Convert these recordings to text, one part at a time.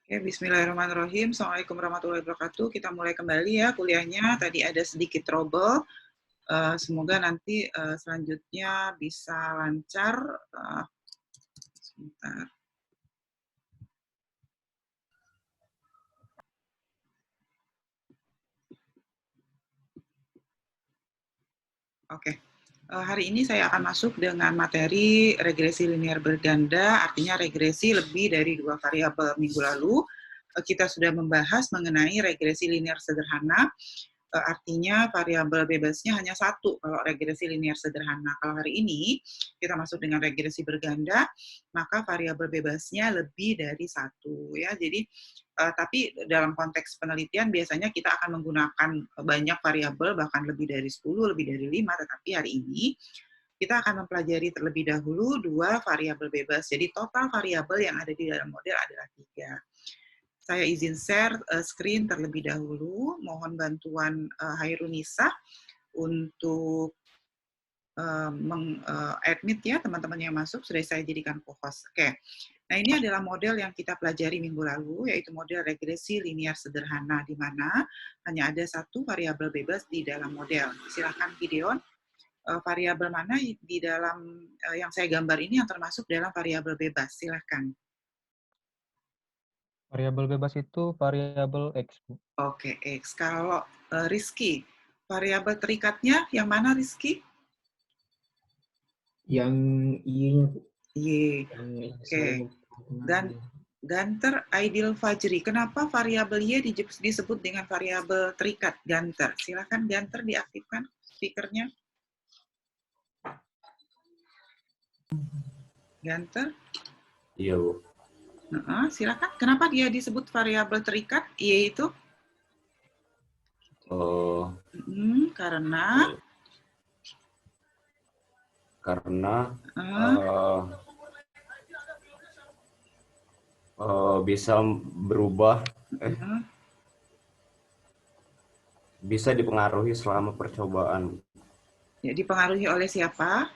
Oke, bismillahirrahmanirrahim. Assalamualaikum warahmatullahi wabarakatuh. Kita mulai kembali ya kuliahnya. Tadi ada sedikit trouble. Semoga nanti selanjutnya bisa lancar. Sebentar. Oke. Hari ini saya akan masuk dengan materi regresi linear berganda, artinya regresi lebih dari 2 variabel. Minggu lalu kita sudah membahas mengenai regresi linear sederhana, artinya variabel bebasnya hanya 1 kalau regresi linear sederhana. Kalau hari ini kita masuk dengan regresi berganda, maka variabel bebasnya lebih dari 1 ya. Jadi tapi dalam konteks penelitian biasanya kita akan menggunakan banyak variabel, bahkan lebih dari 10, lebih dari 5, tetapi hari ini kita akan mempelajari terlebih dahulu 2 variabel bebas. Jadi total variabel yang ada di dalam model adalah 3. Saya izin share screen terlebih dahulu. Mohon bantuan Hairunisa untuk meng-admit ya teman-teman yang masuk, sudah saya jadikan co-host. Oke. Nah, ini adalah model yang kita pelajari minggu lalu, yaitu model regresi linear sederhana, di mana hanya ada 1 variabel bebas di dalam model. Silakan Gideon, variabel mana di dalam yang saya gambar ini yang termasuk dalam variabel bebas? Silakan. Variabel bebas itu variabel X, Bu. Oke, X. Kalau Rizky, variabel terikatnya yang mana Rizky? Yang Y-nya, Bu. Y. Oke. Ganter Aidil Fajri. Kenapa variabel Y disebut dengan variabel terikat? Ganter. Silakan Ganter diaktifkan speakernya. Ganter. Iya, Bu. Silakan. Kenapa dia disebut variabel terikat? Y itu? Karena bisa berubah, bisa dipengaruhi selama percobaan. Ya, dipengaruhi oleh siapa?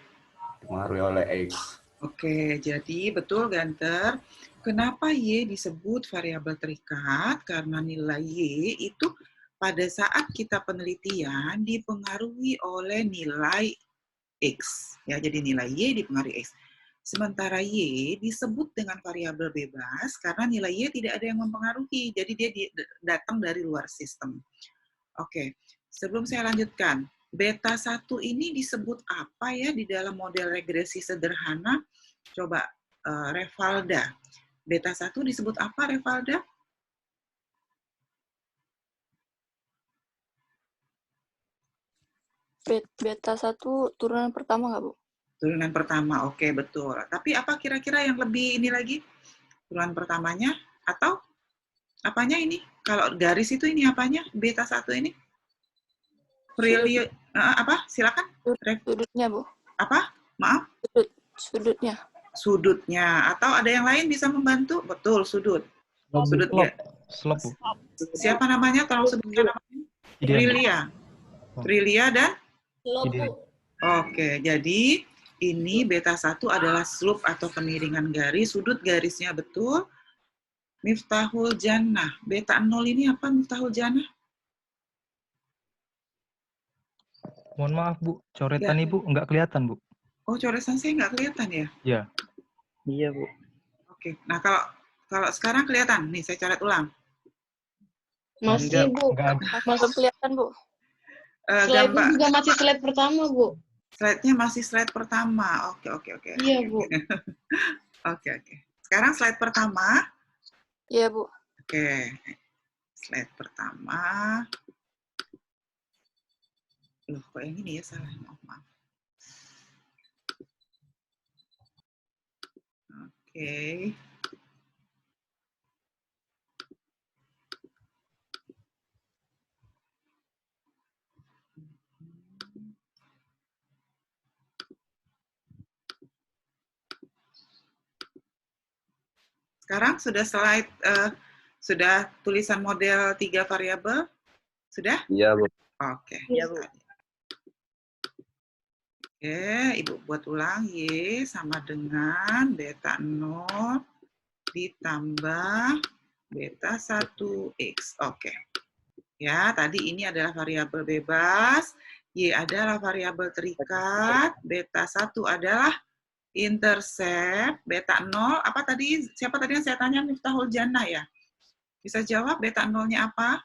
Dipengaruhi oleh X. Oke, jadi betul Ganter. Kenapa Y disebut variabel terikat? Karena nilai Y itu pada saat kita penelitian dipengaruhi oleh nilai X. Ya, jadi nilai Y dipengaruhi X. Sementara Y disebut dengan variabel bebas karena nilai Y tidak ada yang mempengaruhi. Jadi dia datang dari luar sistem. Oke, sebelum saya lanjutkan, beta 1 ini disebut apa ya di dalam model regresi sederhana? Coba Revalda. Beta 1 disebut apa, Revalda? Beta 1 turunan pertama nggak, Bu? Turunan pertama, oke, betul. Tapi apa kira-kira yang lebih ini lagi? Turunan pertamanya atau apanya ini? Kalau garis itu ini apanya? Beta 1 ini? Apa? Silakan. Sudutnya, Bu. Apa? Maaf? Sudutnya. Sudutnya. Atau ada yang lain bisa membantu? Betul, sudut. Sudut ya. Slope, Bu. Siapa namanya? Tolong sebutkan namanya. Prilia. Prilia dan? Oke, jadi ini beta 1 adalah slope atau kemiringan garis. Sudut garisnya betul. Miftahul Jannah. Beta 0 ini apa Miftahul Jannah? Mohon maaf, Bu. Coretan Ibu nggak kelihatan, Bu. Oh, coretan saya nggak kelihatan ya? Iya. Iya, Bu. Oke. Nah, kalau sekarang kelihatan. Nih, saya coret ulang. Masih, Bu. Masih kelihatan, Bu. Slide-nya juga masih slide pertama, Bu. Slide-nya masih slide pertama. Oke. Iya, Bu. Oke. Sekarang slide pertama. Iya, Bu. Oke. Slide pertama. Loh, kok yang ini ya salah? Maaf. Oke. Sekarang sudah slide, sudah tulisan model 3 variabel? Sudah? Iya, Bu. Oke. Iya, Bu. Oke, Ibu buat ulang. Y sama dengan beta 0 ditambah beta 1X. Oke. Ya, tadi ini adalah variabel bebas, Y adalah variabel terikat, beta 1 adalah intercept, beta 0, apa tadi, siapa tadi yang saya tanya, Miftahul Jannah ya? Bisa jawab beta 0-nya apa?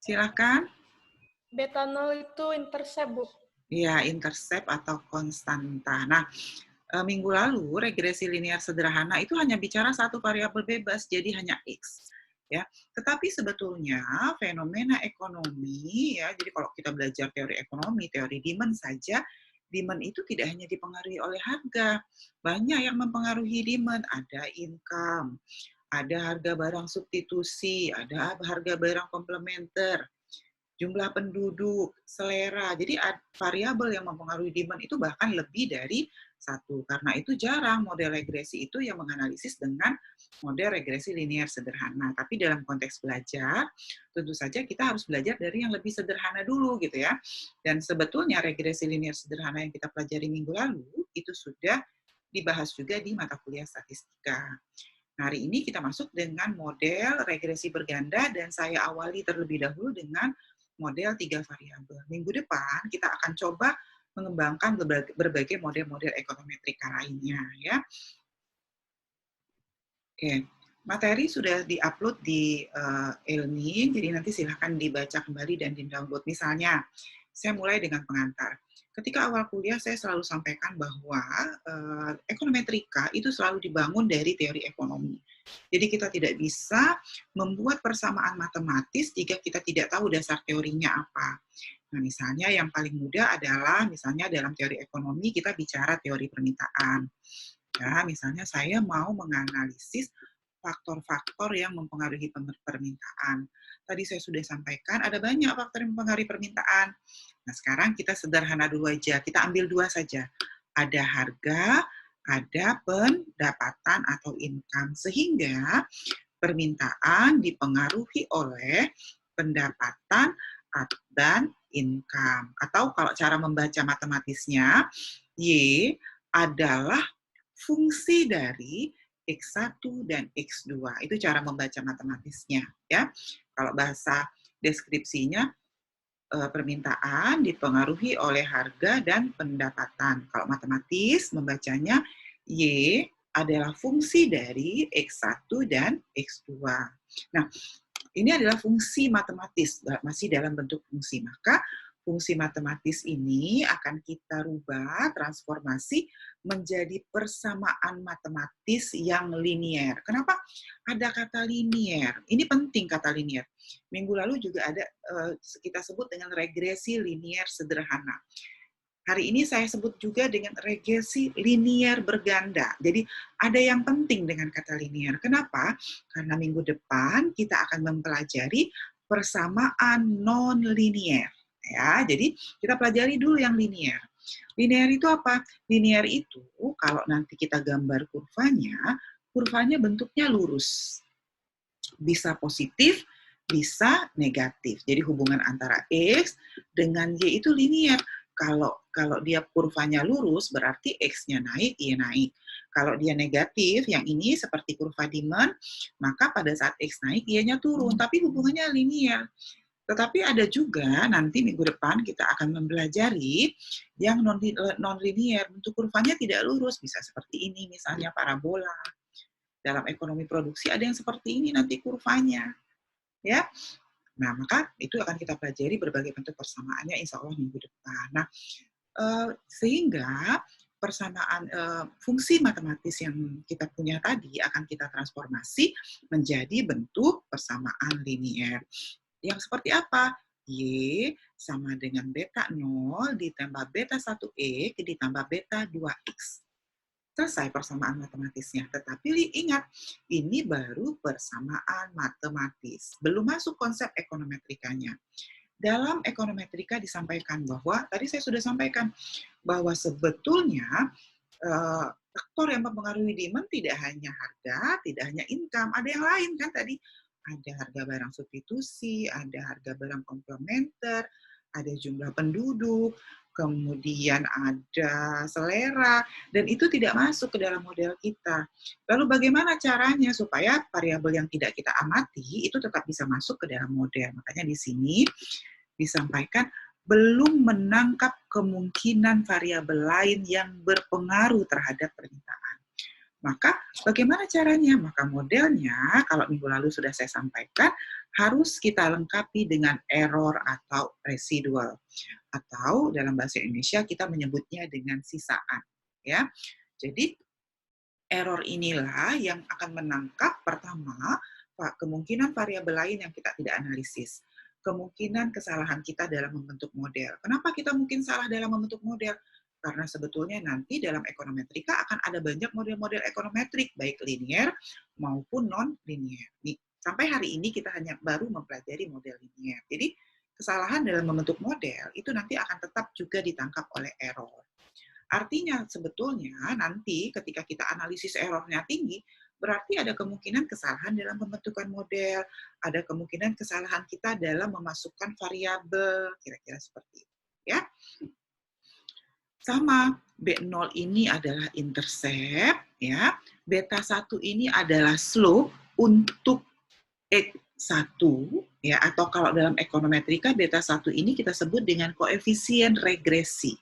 Silakan. Beta 0 itu intercept, Bu. Ya, intercept atau konstanta. Nah, minggu lalu regresi linear sederhana itu hanya bicara satu variabel bebas, jadi hanya X. Ya, tetapi sebetulnya fenomena ekonomi ya, jadi kalau kita belajar teori ekonomi, teori demand saja, demand itu tidak hanya dipengaruhi oleh harga, banyak yang mempengaruhi demand, ada income, ada harga barang substitusi, ada harga barang komplementer, jumlah penduduk, selera. Jadi variabel yang mempengaruhi demand itu bahkan lebih dari satu. Karena itu jarang model regresi itu yang menganalisis dengan model regresi linear sederhana. Tapi dalam konteks belajar, tentu saja kita harus belajar dari yang lebih sederhana dulu gitu ya. Dan sebetulnya regresi linear sederhana yang kita pelajari minggu lalu itu sudah dibahas juga di mata kuliah statistika. Nah, hari ini kita masuk dengan model regresi berganda dan saya awali terlebih dahulu dengan model 3 variabel. Minggu depan kita akan coba mengembangkan berbagai model-model ekonometrika lainnya ya. Oke, materi sudah diupload di e-learning, jadi nanti silahkan dibaca kembali dan di-download. Misalnya, saya mulai dengan pengantar. Ketika awal kuliah saya selalu sampaikan bahwa ekonometrika itu selalu dibangun dari teori ekonomi. Jadi kita tidak bisa membuat persamaan matematis jika kita tidak tahu dasar teorinya apa. Nah, misalnya yang paling mudah adalah misalnya dalam teori ekonomi kita bicara teori permintaan. Ya, misalnya saya mau menganalisis faktor-faktor yang mempengaruhi permintaan. Tadi saya sudah sampaikan, ada banyak faktor yang mempengaruhi permintaan. Nah, sekarang kita sederhana dulu aja. Kita ambil dua saja. Ada harga, ada pendapatan atau income. Sehingga permintaan dipengaruhi oleh pendapatan dan income. Atau kalau cara membaca matematisnya, Y adalah fungsi dari X1 dan X2. Itu cara membaca matematisnya. Ya. Kalau bahasa deskripsinya, permintaan dipengaruhi oleh harga dan pendapatan. Kalau matematis membacanya, Y adalah fungsi dari X1 dan X2. Nah, ini adalah fungsi matematis, masih dalam bentuk fungsi. Maka fungsi matematis ini akan kita rubah, transformasi menjadi persamaan matematis yang linier. Kenapa ada kata linier? Ini penting kata linier. Minggu lalu juga ada kita sebut dengan regresi linier sederhana. Hari ini saya sebut juga dengan regresi linier berganda. Jadi ada yang penting dengan kata linier. Kenapa? Karena minggu depan kita akan mempelajari persamaan non-linier. Ya, jadi kita pelajari dulu yang linier. Linier itu apa? Linier itu kalau nanti kita gambar kurvanya bentuknya lurus. Bisa positif, bisa negatif. Jadi hubungan antara X dengan Y itu linier. Kalau dia kurvanya lurus, berarti X-nya naik, Y naik. Kalau dia negatif, yang ini seperti kurva demand, maka pada saat X naik, Y-nya turun. Tapi hubungannya linier. Tetapi ada juga nanti minggu depan kita akan mempelajari yang non-linier, bentuk kurvanya tidak lurus, bisa seperti ini misalnya parabola. Dalam ekonomi produksi ada yang seperti ini nanti kurvanya. Ya. Nah, maka itu akan kita pelajari berbagai bentuk persamaannya insya Allah minggu depan. Nah, sehingga persamaan fungsi matematis yang kita punya tadi akan kita transformasi menjadi bentuk persamaan linier. Yang seperti apa? Y sama dengan beta 0 ditambah beta 1X ditambah beta 2X. Selesai persamaan matematisnya. Tetapi ingat, ini baru persamaan matematis. Belum masuk konsep ekonometrikanya. Dalam ekonometrika disampaikan bahwa, tadi saya sudah sampaikan, bahwa sebetulnya faktor yang mempengaruhi demand tidak hanya harga, tidak hanya income, ada yang lain kan tadi. Ada harga barang substitusi, ada harga barang komplementer, ada jumlah penduduk, kemudian ada selera, dan itu tidak masuk ke dalam model kita. Lalu bagaimana caranya supaya variabel yang tidak kita amati itu tetap bisa masuk ke dalam model? Makanya di sini disampaikan belum menangkap kemungkinan variabel lain yang berpengaruh terhadap permintaan. Maka bagaimana caranya? Maka modelnya, kalau minggu lalu sudah saya sampaikan, harus kita lengkapi dengan error atau residual. Atau dalam bahasa Indonesia kita menyebutnya dengan sisaan. Ya. Jadi error inilah yang akan menangkap pertama kemungkinan variabel lain yang kita tidak analisis. Kemungkinan kesalahan kita dalam membentuk model. Kenapa kita mungkin salah dalam membentuk model? Karena sebetulnya nanti dalam ekonometrika akan ada banyak model-model ekonometrik, baik linear maupun non-linear. Sampai hari ini kita hanya baru mempelajari model linear. Jadi kesalahan dalam membentuk model itu nanti akan tetap juga ditangkap oleh error. Artinya sebetulnya nanti ketika kita analisis errornya tinggi, berarti ada kemungkinan kesalahan dalam pembentukan model, ada kemungkinan kesalahan kita dalam memasukkan variabel, kira-kira seperti itu. Ya. Sama, B0 ini adalah intercept, ya. Beta 1 ini adalah slope untuk X1, ya, atau kalau dalam ekonometrika beta 1 ini kita sebut dengan koefisien regresi.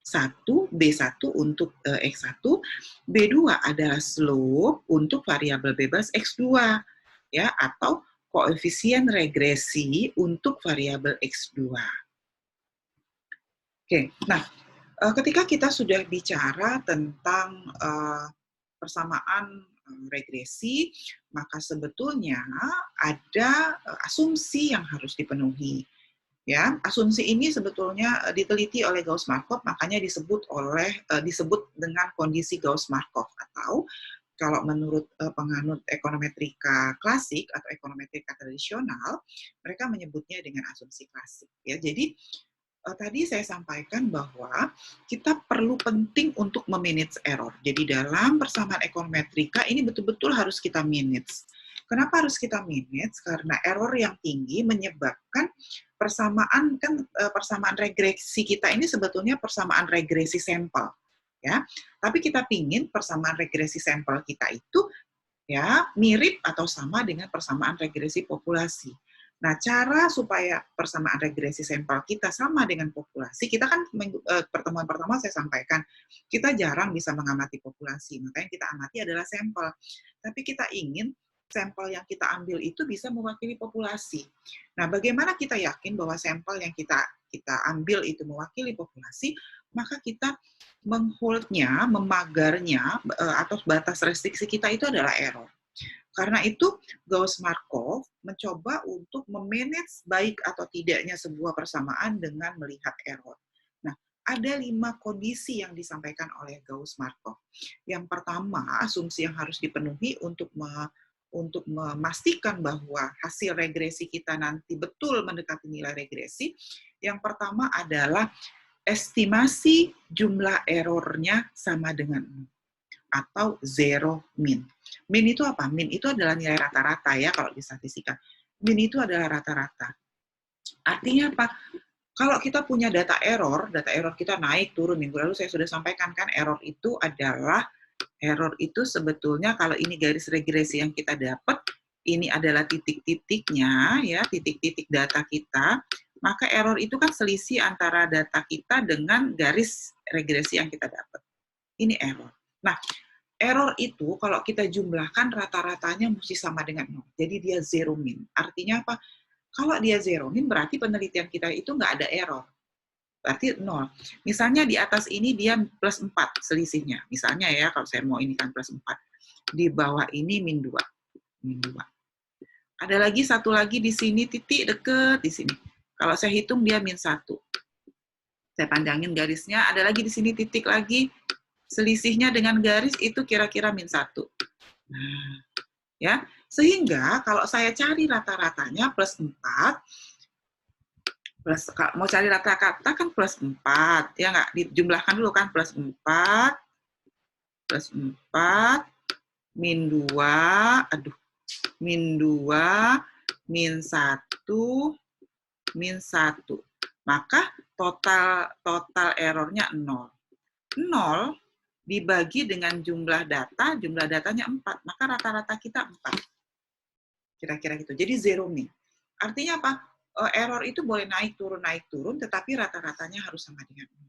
1, B1 untuk X1, B2 adalah slope untuk variabel bebas X2, ya, atau koefisien regresi untuk variabel X2. Oke, nah, ketika kita sudah bicara tentang persamaan regresi, maka sebetulnya ada asumsi yang harus dipenuhi. Ya, asumsi ini sebetulnya diteliti oleh Gauss-Markov, makanya disebut dengan kondisi Gauss-Markov, atau kalau menurut penganut ekonometrika klasik atau ekonometrika tradisional, mereka menyebutnya dengan asumsi klasik. Ya, jadi tadi saya sampaikan bahwa kita perlu penting untuk memanage error. Jadi dalam persamaan ekonometrika ini betul-betul harus kita manage. Kenapa harus kita manage? Karena error yang tinggi menyebabkan persamaan regresi kita ini sebetulnya persamaan regresi sampel, ya. Tapi kita pingin persamaan regresi sampel kita itu ya mirip atau sama dengan persamaan regresi populasi. Nah, cara supaya persamaan regresi sampel kita sama dengan populasi, kita kan pertemuan pertama saya sampaikan, kita jarang bisa mengamati populasi, makanya kita amati adalah sampel. Tapi kita ingin sampel yang kita ambil itu bisa mewakili populasi. Nah, bagaimana kita yakin bahwa sampel yang kita ambil itu mewakili populasi, maka kita mengholdnya, memagarnya, atau batas restriksi kita itu adalah error. Karena itu, Gauss-Markov mencoba untuk memanage baik atau tidaknya sebuah persamaan dengan melihat error. Nah, ada 5 kondisi yang disampaikan oleh Gauss-Markov. Yang pertama, asumsi yang harus dipenuhi untuk memastikan bahwa hasil regresi kita nanti betul mendekati nilai regresi. Yang pertama adalah estimasi jumlah errornya sama dengan 0. Atau zero min. Min itu apa? Min itu adalah nilai rata-rata ya kalau di statistika. Min itu adalah rata-rata. Artinya apa? Kalau kita punya data error kita naik turun. Minggu lalu saya sudah sampaikan kan error itu sebetulnya kalau ini garis regresi yang kita dapat, ini adalah titik-titiknya ya, titik-titik data kita, maka error itu kan selisih antara data kita dengan garis regresi yang kita dapat. Ini error. Nah, error itu kalau kita jumlahkan rata-ratanya mesti sama dengan 0. Jadi dia zero min. Artinya apa? Kalau dia zero min berarti penelitian kita itu nggak ada error. Berarti 0. Misalnya di atas ini dia plus 4 selisihnya. Misalnya ya, kalau saya mau ini kan plus 4. Di bawah ini min 2. Min 2. Ada lagi satu lagi di sini, titik deket di sini. Kalau saya hitung dia min 1. Saya panjangin garisnya, ada lagi di sini titik lagi. Selisihnya dengan garis itu kira-kira min 1. Nah, ya, sehingga kalau saya cari rata-ratanya plus 4, mau cari rata-rata kan plus 4, ya nggak? Dijumlahkan dulu kan, plus 4, min 2, min 2, min 1, min 1. Maka total errornya 0. 0 dibagi dengan jumlah datanya 4, maka rata-rata kita 4. Kira-kira gitu. Jadi zero mean. Artinya apa? Error itu boleh naik turun, tetapi rata-ratanya harus sama dengan 0.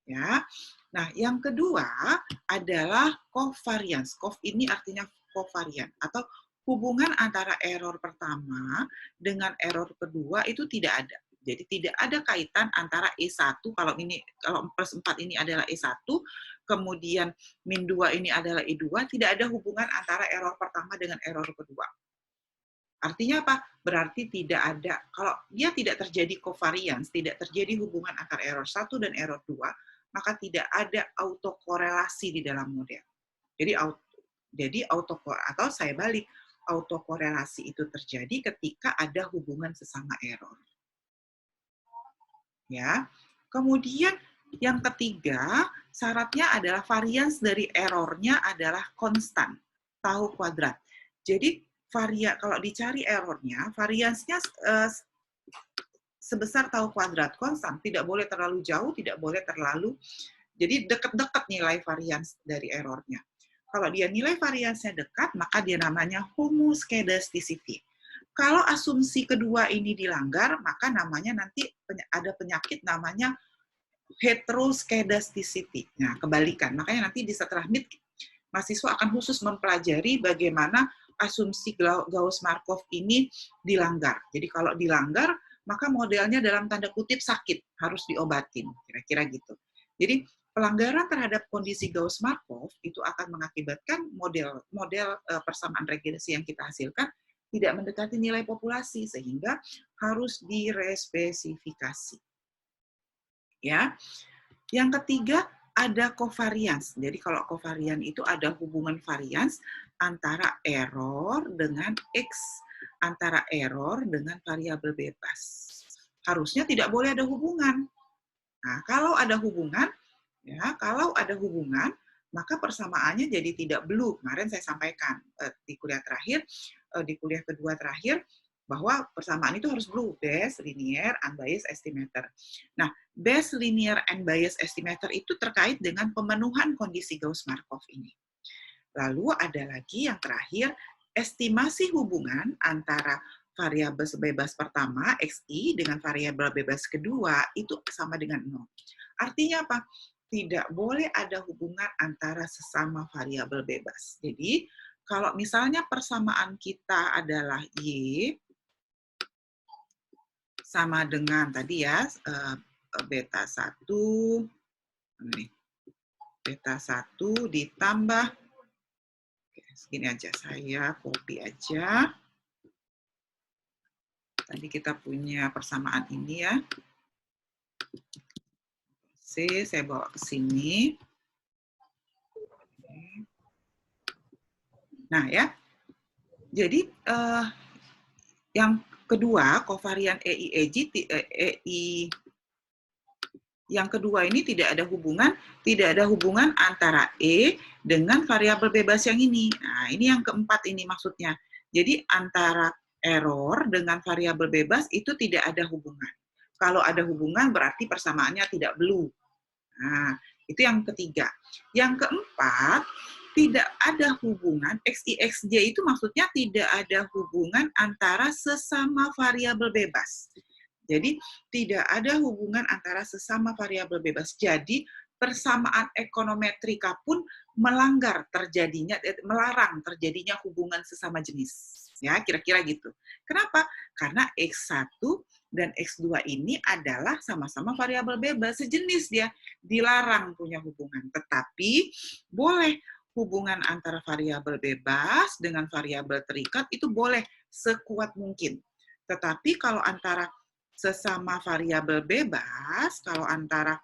Ya. Nah, yang kedua adalah covariance. Ini artinya covariant atau hubungan antara error pertama dengan error kedua itu tidak ada. Jadi tidak ada kaitan antara E1, kalau plus 4 ini adalah E1, kemudian min 2 ini adalah E2, tidak ada hubungan antara error pertama dengan error kedua. Artinya apa? Berarti tidak ada, kalau dia tidak terjadi covariance, tidak terjadi hubungan antara error 1 dan error 2, maka tidak ada autokorelasi di dalam model. Jadi atau saya balik, autokorelasi itu terjadi ketika ada hubungan sesama error. Ya. Kemudian yang ketiga, syaratnya adalah varians dari errornya adalah konstan, tahu kuadrat. Jadi kalau dicari errornya, variansnya sebesar tahu kuadrat, konstan, tidak boleh terlalu jauh, tidak boleh terlalu, jadi dekat-dekat nilai varians dari errornya. Kalau dia nilai variansnya dekat, maka dia namanya homoskedasticity. Kalau asumsi kedua ini dilanggar, maka namanya nanti ada penyakit namanya heteroskedasticity. Nah, kebalikan. Makanya nanti di setelah MIT, mahasiswa akan khusus mempelajari bagaimana asumsi Gauss-Markov ini dilanggar. Jadi kalau dilanggar, maka modelnya dalam tanda kutip sakit, harus diobatin. Kira-kira gitu. Jadi pelanggaran terhadap kondisi Gauss-Markov itu akan mengakibatkan model persamaan regresi yang kita hasilkan tidak mendekati nilai populasi, sehingga harus direspesifikasi. Ya. Yang ketiga, ada covariance. Jadi kalau covariance itu ada hubungan varians antara error dengan X, antara error dengan variabel bebas. Harusnya tidak boleh ada hubungan. Nah, kalau ada hubungan, maka persamaannya jadi tidak blue. Kemarin saya sampaikan di kuliah terakhir, di kuliah kedua terakhir, bahwa persamaan itu harus blue, Bayes linear unbiased estimator. Nah, Bayes linear unbiased estimator itu terkait dengan pemenuhan kondisi Gauss-Markov ini. Lalu ada lagi yang terakhir, estimasi hubungan antara variabel bebas pertama, XI, dengan variabel bebas kedua, itu sama dengan 0. Artinya apa? Tidak boleh ada hubungan antara sesama variabel bebas. Jadi, kalau misalnya persamaan kita adalah Y, sama dengan tadi ya, beta 1 ditambah, segini aja, saya copy aja. Tadi kita punya persamaan ini ya. Saya bawa ke sini. Nah ya, jadi yang kedua, kovarian EI yang kedua ini tidak ada hubungan antara E dengan variabel bebas yang ini. Nah, ini yang keempat ini maksudnya. Jadi antara error dengan variabel bebas itu tidak ada hubungan. Kalau ada hubungan berarti persamaannya tidak blue. Nah, itu yang ketiga. Yang keempat, tidak ada hubungan, XI, XJ itu maksudnya tidak ada hubungan antara sesama variabel bebas. Jadi, tidak ada hubungan antara sesama variabel bebas. Jadi, persamaan ekonometrika pun melarang terjadinya hubungan sesama jenis. Ya, kira-kira gitu. Kenapa? Karena X1 dan X2 ini adalah sama-sama variabel bebas, sejenis dia, dilarang punya hubungan. Tetapi boleh hubungan antara variabel bebas dengan variabel terikat itu boleh sekuat mungkin. Tetapi kalau antara sesama variabel bebas, antara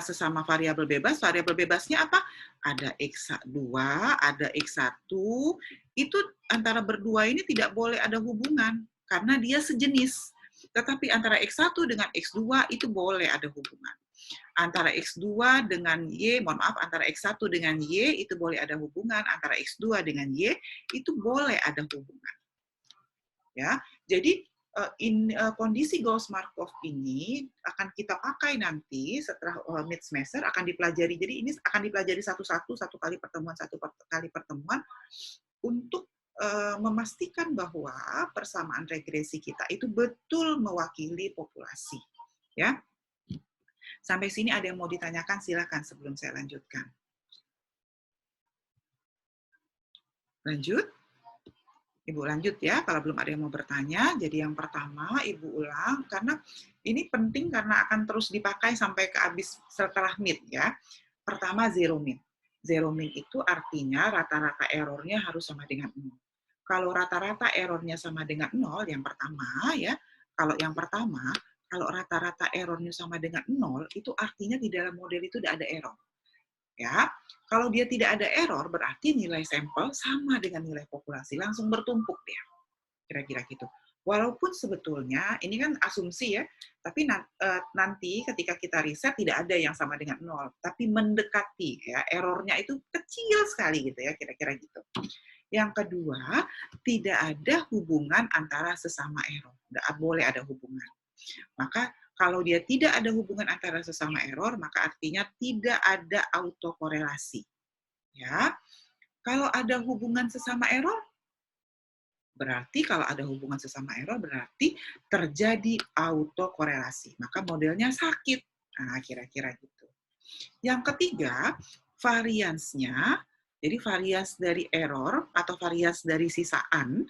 sesama variabel bebasnya apa? Ada X2, ada X1, itu antara berdua ini tidak boleh ada hubungan, karena dia sejenis. Tetapi antara X1 dengan X2 itu boleh ada hubungan. Antara X2 dengan Y, antara X1 dengan Y itu boleh ada hubungan, antara X2 dengan Y itu boleh ada hubungan. Ya, jadi kondisi Gauss-Markov ini akan kita pakai nanti setelah mid semester akan dipelajari. Jadi ini akan dipelajari satu kali pertemuan untuk memastikan bahwa persamaan regresi kita itu betul mewakili populasi. Ya. Sampai sini ada yang mau ditanyakan, silakan sebelum saya lanjutkan. Lanjut. Ibu lanjut ya, kalau belum ada yang mau bertanya. Jadi yang pertama, Ibu ulang, karena ini penting karena akan terus dipakai sampai ke habis setelah mid ya. Pertama, zero min. Zero min itu artinya rata-rata errornya harus sama dengan 0. Kalau rata-rata errornya sama dengan 0, yang pertama ya, kalau rata-rata errornya sama dengan 0, itu artinya di dalam model itu tidak ada error. Ya, kalau dia tidak ada error, berarti nilai sampel sama dengan nilai populasi, langsung bertumpuk dia. Kira-kira gitu. Walaupun sebetulnya, ini kan asumsi ya, tapi nanti ketika kita riset tidak ada yang sama dengan 0, tapi mendekati, ya, errornya itu kecil sekali gitu ya, kira-kira gitu. Yang kedua, tidak ada hubungan antara sesama error. Tidak boleh ada hubungan. Maka kalau dia tidak ada hubungan antara sesama error, maka artinya tidak ada autokorelasi. Ya. Kalau ada hubungan sesama error, berarti terjadi autokorelasi. Maka modelnya sakit. Nah, kira-kira gitu. Yang ketiga, variansnya, jadi varians dari error atau varians dari sisaan,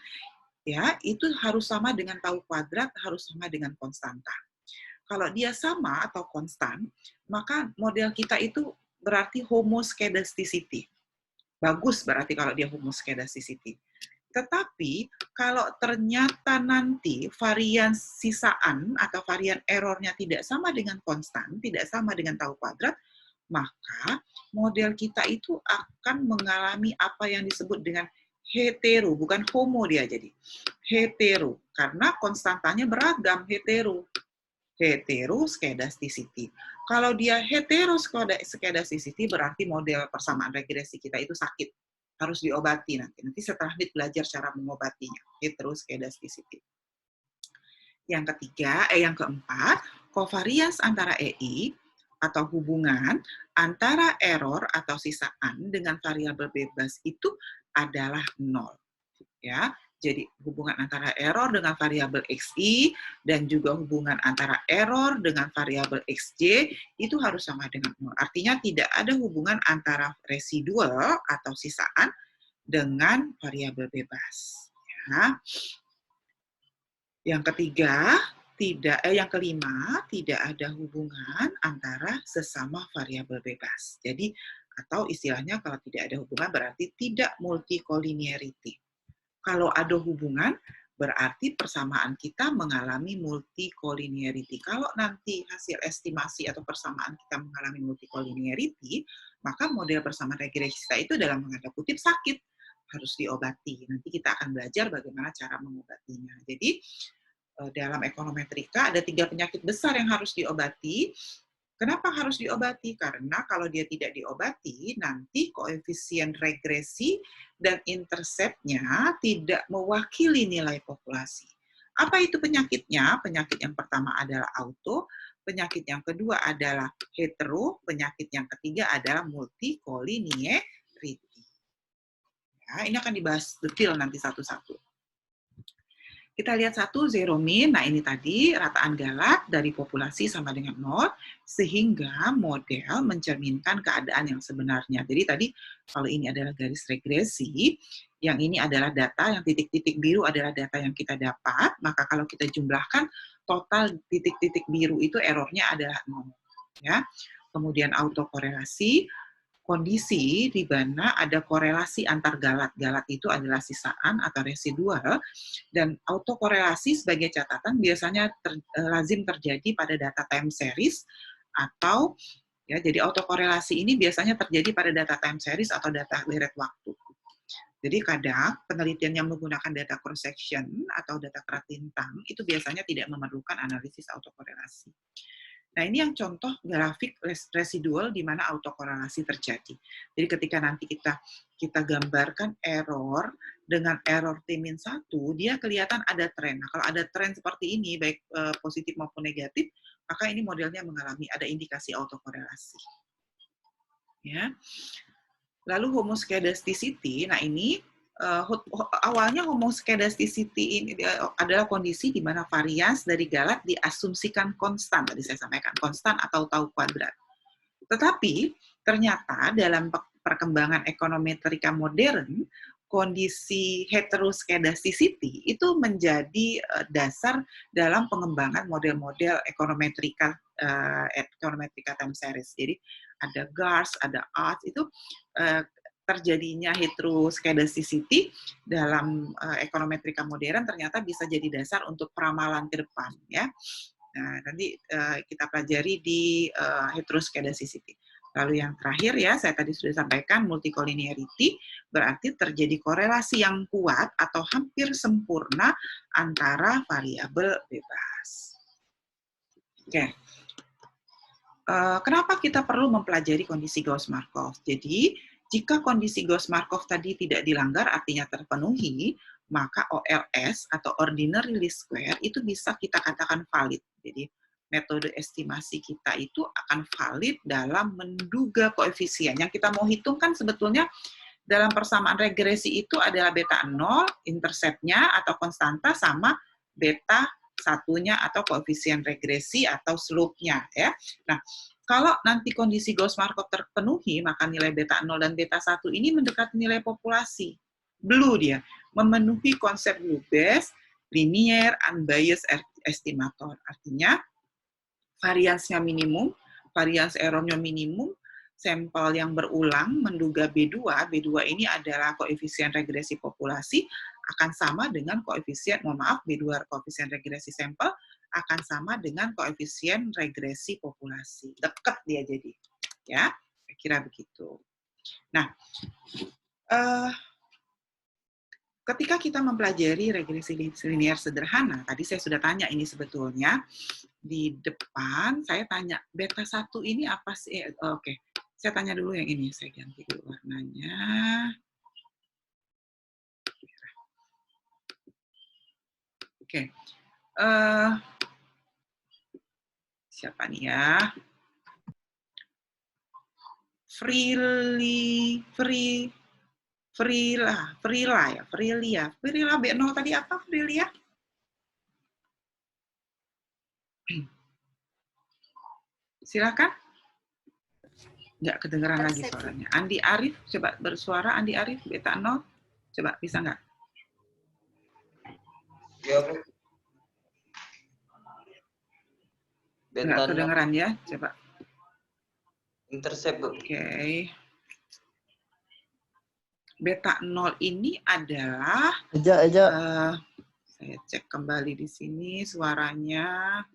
ya, itu harus sama dengan tau kuadrat, harus sama dengan konstanta. Kalau dia sama atau konstan, maka model kita itu berarti homoskedasticity. Bagus berarti kalau dia homoskedasticity. Tetapi kalau ternyata nanti varian sisaan atau varian errornya tidak sama dengan konstan, tidak sama dengan tau kuadrat, maka model kita itu akan mengalami apa yang disebut dengan hetero, bukan homo dia jadi. Hetero, karena konstantanya beragam, heteroskedasticity. Kalau dia heteroskedasticity berarti model persamaan regresi kita itu sakit. Harus diobati nanti. Nanti setelah belajar cara mengobatinya. Heteroskedasticity. Yang keempat, kovarians antara EI atau hubungan antara error atau sisaan dengan variabel bebas itu adalah 0. Ya. Jadi hubungan antara error dengan variabel XI dan juga hubungan antara error dengan variabel XJ itu harus sama dengan 0. Artinya tidak ada hubungan antara residual atau sisaan dengan variabel bebas. Ya. Yang kelima, tidak ada hubungan antara sesama variabel bebas. Jadi, atau istilahnya kalau tidak ada hubungan berarti tidak multicollinearity. Kalau ada hubungan, berarti persamaan kita mengalami multicollinearity. Kalau nanti hasil estimasi atau persamaan kita mengalami multicollinearity, maka model persamaan regresi kita itu dalam tanda kutip sakit, harus diobati. Nanti kita akan belajar bagaimana cara mengobatinya. Jadi, dalam ekonometrika ada 3 penyakit besar yang harus diobati. Kenapa harus diobati? Karena kalau dia tidak diobati, nanti koefisien regresi dan interceptnya tidak mewakili nilai populasi. Apa itu penyakitnya? Penyakit yang pertama adalah auto, penyakit yang kedua adalah hetero, penyakit yang ketiga adalah multicollinearity. Ya, ini akan dibahas detail nanti satu-satu. Kita lihat zero min, nah ini tadi rataan Galat dari populasi sama dengan 0, sehingga model mencerminkan keadaan yang sebenarnya. Jadi tadi kalau ini adalah garis regresi, yang ini adalah data, yang titik-titik biru adalah data yang kita dapat, maka kalau kita jumlahkan, total titik-titik biru itu errornya adalah 0. Ya. Kemudian autokorelasi, kondisi di mana ada korelasi antar galat. Galat itu adalah sisaan atau residual, dan autokorelasi sebagai catatan biasanya lazim terjadi pada data time series atau ya, jadi autokorelasi ini biasanya terjadi pada data time series atau data deret waktu. Jadi kadang penelitian yang menggunakan data cross section atau data kerat lintang itu biasanya tidak memerlukan analisis autokorelasi. Nah, ini yang contoh grafik residual di mana autokorelasi terjadi. Jadi ketika nanti kita gambarkan error dengan error T-1, dia kelihatan ada tren. Nah, kalau ada tren seperti ini, baik positif maupun negatif, maka ini modelnya mengalami ada indikasi autokorelasi. Ya. Lalu homoskedasticity, nah ini awalnya homoskedasticity ini adalah kondisi di mana varians dari galat diasumsikan konstan, tadi saya sampaikan, konstan atau tau kuadrat. Tetapi ternyata dalam perkembangan ekonometrika modern, kondisi heteroskedasticity itu menjadi dasar dalam pengembangan model-model ekonometrika time series. Jadi ada GARS, ada ARTS, itu terjadinya heteroskedasticity dalam ekonometrika modern ternyata bisa jadi dasar untuk peramalan ke depan, ya. Nah, nanti kita pelajari di heteroskedasticity. Lalu yang terakhir, ya, saya tadi sudah sampaikan multicollinearity, berarti terjadi korelasi yang kuat atau hampir sempurna antara variabel bebas. Oke. Kenapa kita perlu mempelajari kondisi Gauss-Markov? Jadi, jika kondisi Gauss-Markov tadi tidak dilanggar, artinya terpenuhi, maka OLS atau ordinary least square itu bisa kita katakan valid. Jadi, metode estimasi kita itu akan valid dalam menduga koefisien. Yang kita mau hitung kan sebetulnya dalam persamaan regresi itu adalah beta 0, interceptnya atau konstanta, sama beta satunya atau koefisien regresi atau slope-nya, ya. Nah, kalau nanti kondisi Gauss-Markov terpenuhi, maka nilai beta 0 dan beta 1 ini mendekati nilai populasi. Blue dia, memenuhi konsep blue base, linear, unbiased estimator. Artinya, variansnya minimum, varians errornya minimum, sampel yang berulang menduga B2 ini adalah koefisien regresi populasi, akan sama dengan koefisien, B2 koefisien regresi sampel, akan sama dengan koefisien regresi populasi. Dekat dia jadi. Ya, saya kira begitu. Nah, ketika kita mempelajari regresi linear sederhana, tadi saya sudah tanya ini sebetulnya, di depan saya tanya, beta 1 ini apa sih? Oke, saya tanya dulu yang ini, saya ganti dulu warnanya. Oke, siapa nih ya? Frilia B0 tadi apa Frilia? Silakan. Nggak kedengeran lagi suaranya. Andi Arif, coba bersuara Andi Arif, beta 0. Coba, bisa nggak? Ya, Bu. Nggak kedengeran ya, coba. Intercept, Bu. Oke. Beta 0 ini adalah... saya cek kembali di sini suaranya.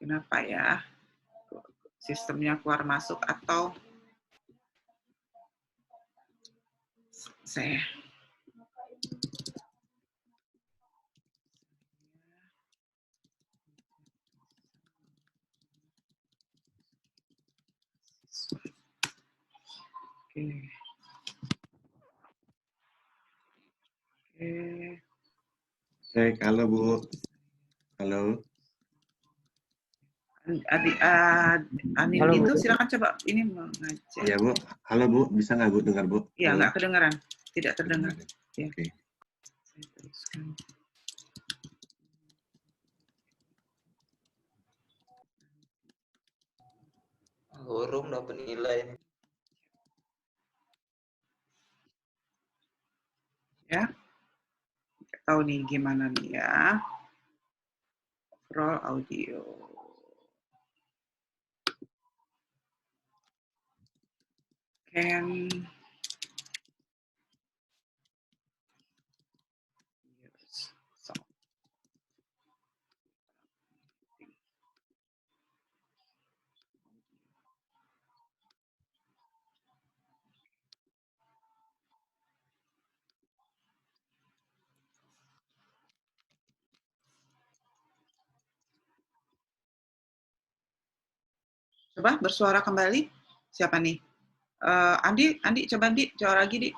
Kenapa ya? Sistemnya keluar masuk atau saya Oke. Cek, halo Bu. Halo. Anil itu silakan coba ini mengajak. Iya Bu, halo Bu, bisa nggak Bu dengar Bu? Iya, nggak kedengaran, tidak terdengar. Ya. Oke. Saya teruskan. Burung dapat nilai. Ya, nggak tahu nih gimana nih ya. Roll audio. Can so. Coba bersuara kembali. Siapa nih? Andi, coba Andi, coba lagi, Di.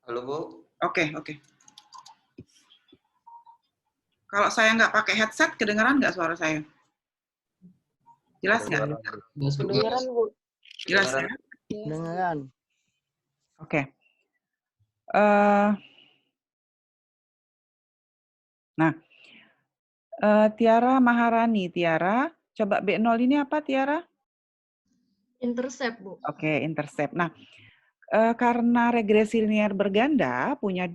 Halo, Bu. Oke. Kalau saya nggak pakai headset, kedengeran nggak suara saya? Jelas nggak? Kedengeran, Bu. Jelas ya? Dengeran. Oke. Nah, Tiara Maharani. Tiara, coba B0 ini apa, Tiara? Intercept, Bu. Oke, intercept. Nah, karena regresi linear berganda punya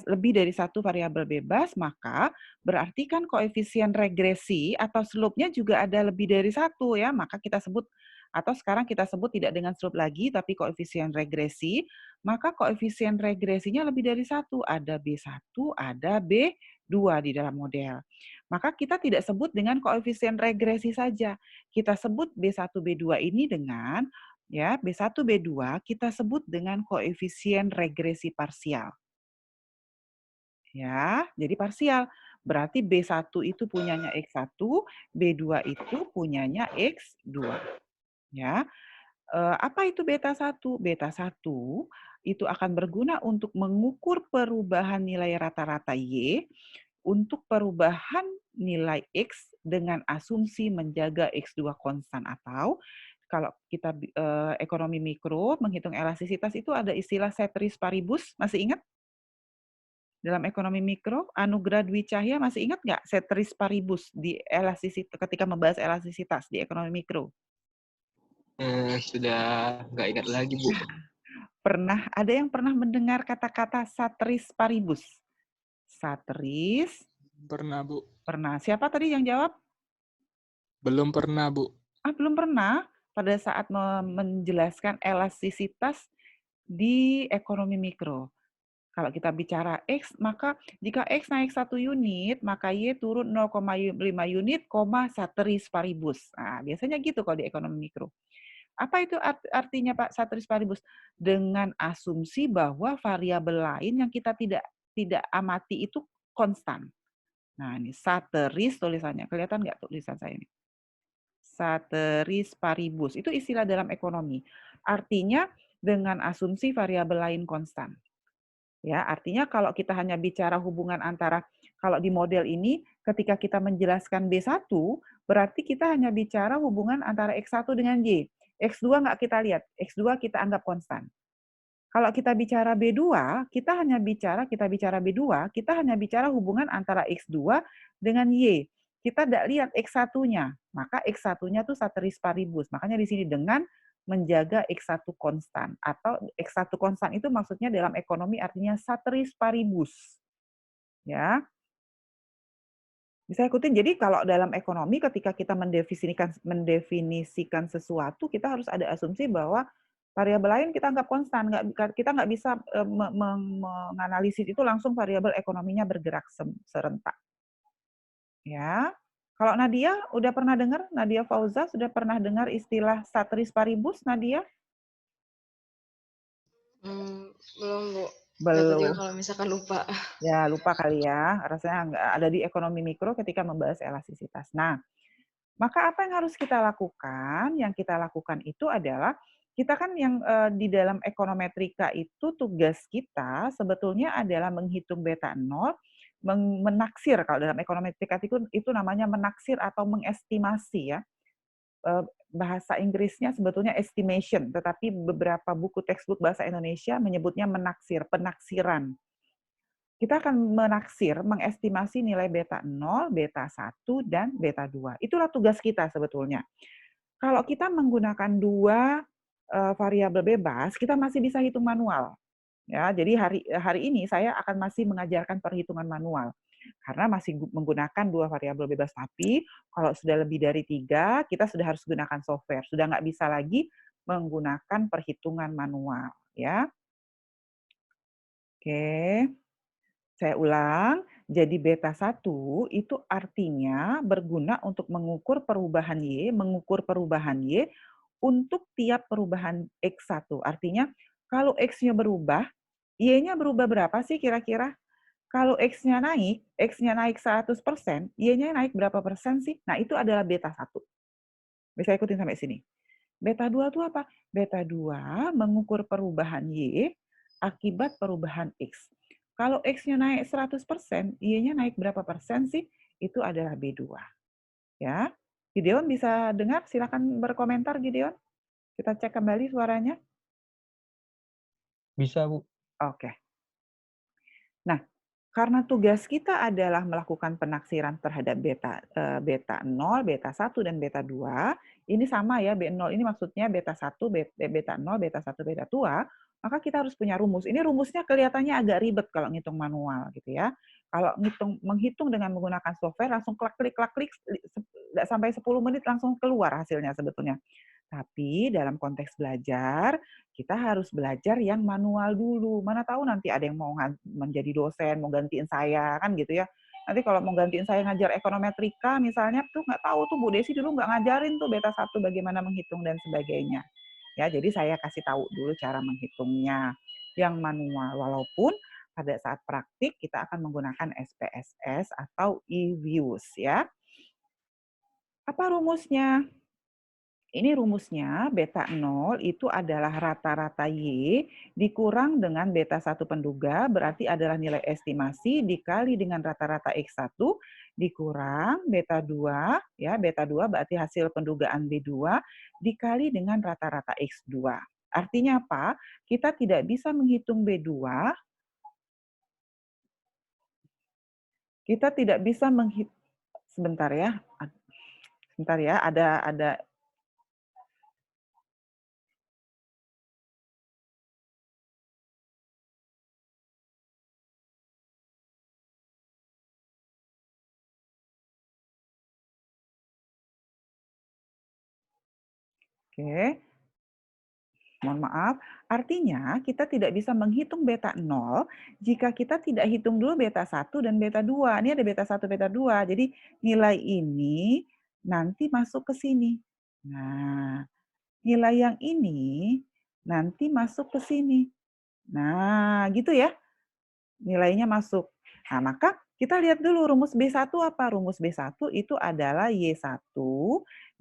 lebih dari satu variabel bebas, maka berarti kan koefisien regresi atau slope-nya juga ada lebih dari satu ya, maka kita sebut atau sekarang kita sebut tidak dengan slope lagi tapi koefisien regresi, maka koefisien regresinya lebih dari satu, ada B1, ada B2 di dalam model. Maka kita tidak sebut dengan koefisien regresi saja, kita sebut B1, B2 ini dengan ya, B1, B2 kita sebut dengan koefisien regresi parsial. Ya, jadi parsial. Berarti B1 itu punyanya X1, B2 itu punyanya X2. Ya. Apa itu beta 1? Beta 1 itu akan berguna untuk mengukur perubahan nilai rata-rata Y untuk perubahan nilai X dengan asumsi menjaga X2 konstan, atau kalau kita ekonomi mikro menghitung elastisitas itu ada istilah ceteris paribus, masih ingat? Dalam ekonomi mikro, Anugrah Dwi Cahya masih ingat nggak ceteris paribus di elastisitas ketika membahas elastisitas di ekonomi mikro? Sudah nggak ingat lagi, Bu. Ada yang pernah mendengar kata-kata ceteris paribus? Ceteris. Pernah, Bu. Pernah. Siapa tadi yang jawab? Belum pernah, Bu. Belum pernah pada saat menjelaskan elastisitas di ekonomi mikro. Kalau kita bicara X, maka jika X naik 1 unit, maka Y turun 0,5 unit, ceteris paribus. Nah, biasanya gitu kalau di ekonomi mikro. Apa itu artinya Pak ceteris paribus? Dengan asumsi bahwa variabel lain yang kita tidak amati itu konstan. Nah, ini ceteris tulisannya. Kelihatan nggak tulisan saya ini? Ceteris paribus. Itu istilah dalam ekonomi. Artinya dengan asumsi variabel lain konstan. Ya, artinya kalau kita hanya bicara hubungan antara, kalau di model ini ketika kita menjelaskan B1, berarti kita hanya bicara hubungan antara X1 dengan Y. X2 nggak kita lihat, X2 kita anggap konstan. Kalau kita bicara B2, kita bicara B2, kita hanya bicara hubungan antara X2 dengan Y. Kita tidak lihat X1-nya, maka X1-nya itu ceteris paribus. Makanya di sini dengan menjaga X1 konstan, atau X1 konstan itu maksudnya dalam ekonomi artinya ceteris paribus. Ya. Bisa ikutin. Jadi kalau dalam ekonomi ketika kita mendefinisikan sesuatu, kita harus ada asumsi bahwa variabel lain kita anggap konstan. Kita nggak bisa menganalisis itu langsung variabel ekonominya bergerak serentak. Ya. Kalau Nadia udah pernah dengar, Nadia Fauza sudah pernah dengar istilah ceteris paribus, Nadia? Belum, Bu. Belum. Kalau misalkan lupa. Ya, lupa kali ya. Rasanya nggak ada di ekonomi mikro ketika membahas elastisitas. Nah, maka apa yang harus kita lakukan? Yang kita lakukan itu adalah, kita kan yang di dalam ekonometrika itu tugas kita sebetulnya adalah menghitung beta 0, menaksir, kalau dalam ekonometrika itu namanya menaksir atau mengestimasi ya. Bahasa Inggrisnya sebetulnya estimation, tetapi beberapa buku textbook bahasa Indonesia menyebutnya menaksir, penaksiran. Kita akan menaksir, mengestimasi nilai beta 0, beta 1, dan beta 2. Itulah tugas kita sebetulnya. Kalau kita menggunakan dua variabel bebas, kita masih bisa hitung manual. Ya, jadi hari ini saya akan masih mengajarkan perhitungan manual karena masih menggunakan dua variabel bebas. Tapi kalau sudah lebih dari 3, kita sudah harus gunakan software. Sudah nggak bisa lagi menggunakan perhitungan manual. Ya, oke. Saya ulang. Jadi beta 1 itu artinya berguna untuk mengukur perubahan Y untuk tiap perubahan X1. Artinya kalau X-nya berubah, Y-nya berubah berapa sih kira-kira? Kalau X-nya naik 100%, Y-nya naik berapa persen sih? Nah, itu adalah beta 1. Bisa ikutin sampai sini. Beta 2 itu apa? Beta 2 mengukur perubahan Y akibat perubahan X. Kalau X-nya naik 100%, Y-nya naik berapa persen sih? Itu adalah B2. Ya. Gideon bisa dengar? Silakan berkomentar, Gideon. Kita cek kembali suaranya. Bisa, Bu. Oke. Nah, karena tugas kita adalah melakukan penaksiran terhadap beta 0, beta 1, dan beta 2, ini sama ya, B0 ini maksudnya beta 1, beta 0, beta 1, beta 2, maka kita harus punya rumus. Ini rumusnya kelihatannya agak ribet kalau ngitung manual gitu ya. Kalau menghitung dengan menggunakan software, langsung klik, tidak sampai 10 menit langsung keluar hasilnya sebetulnya. Tapi dalam konteks belajar, kita harus belajar yang manual dulu. Mana tahu nanti ada yang mau menjadi dosen, mau gantiin saya, kan gitu ya. Nanti kalau mau gantiin saya ngajar ekonometrika misalnya, tuh nggak tahu tuh Bu Desi dulu nggak ngajarin tuh beta 1 bagaimana menghitung dan sebagainya. Ya, jadi saya kasih tahu dulu cara menghitungnya yang manual. Walaupun pada saat praktik kita akan menggunakan SPSS atau e-views ya. Apa rumusnya? Ini rumusnya, beta 0 itu adalah rata-rata Y dikurang dengan beta 1 penduga, berarti adalah nilai estimasi dikali dengan rata-rata X1 dikurang beta 2, ya beta 2 berarti hasil pendugaan B2 dikali dengan rata-rata X2. Artinya apa? Kita tidak bisa menghitung B2, kita tidak bisa menghitung, sebentar ya, ada Oke, mohon maaf. Artinya kita tidak bisa menghitung beta 0 jika kita tidak hitung dulu beta 1 dan beta 2. Ini ada beta 1, beta 2. Jadi nilai ini nanti masuk ke sini. Nah, nilai yang ini nanti masuk ke sini. Nah, gitu ya. Nilainya masuk. Nah, maka kita lihat dulu rumus B1 apa? Rumus B1 itu adalah Y1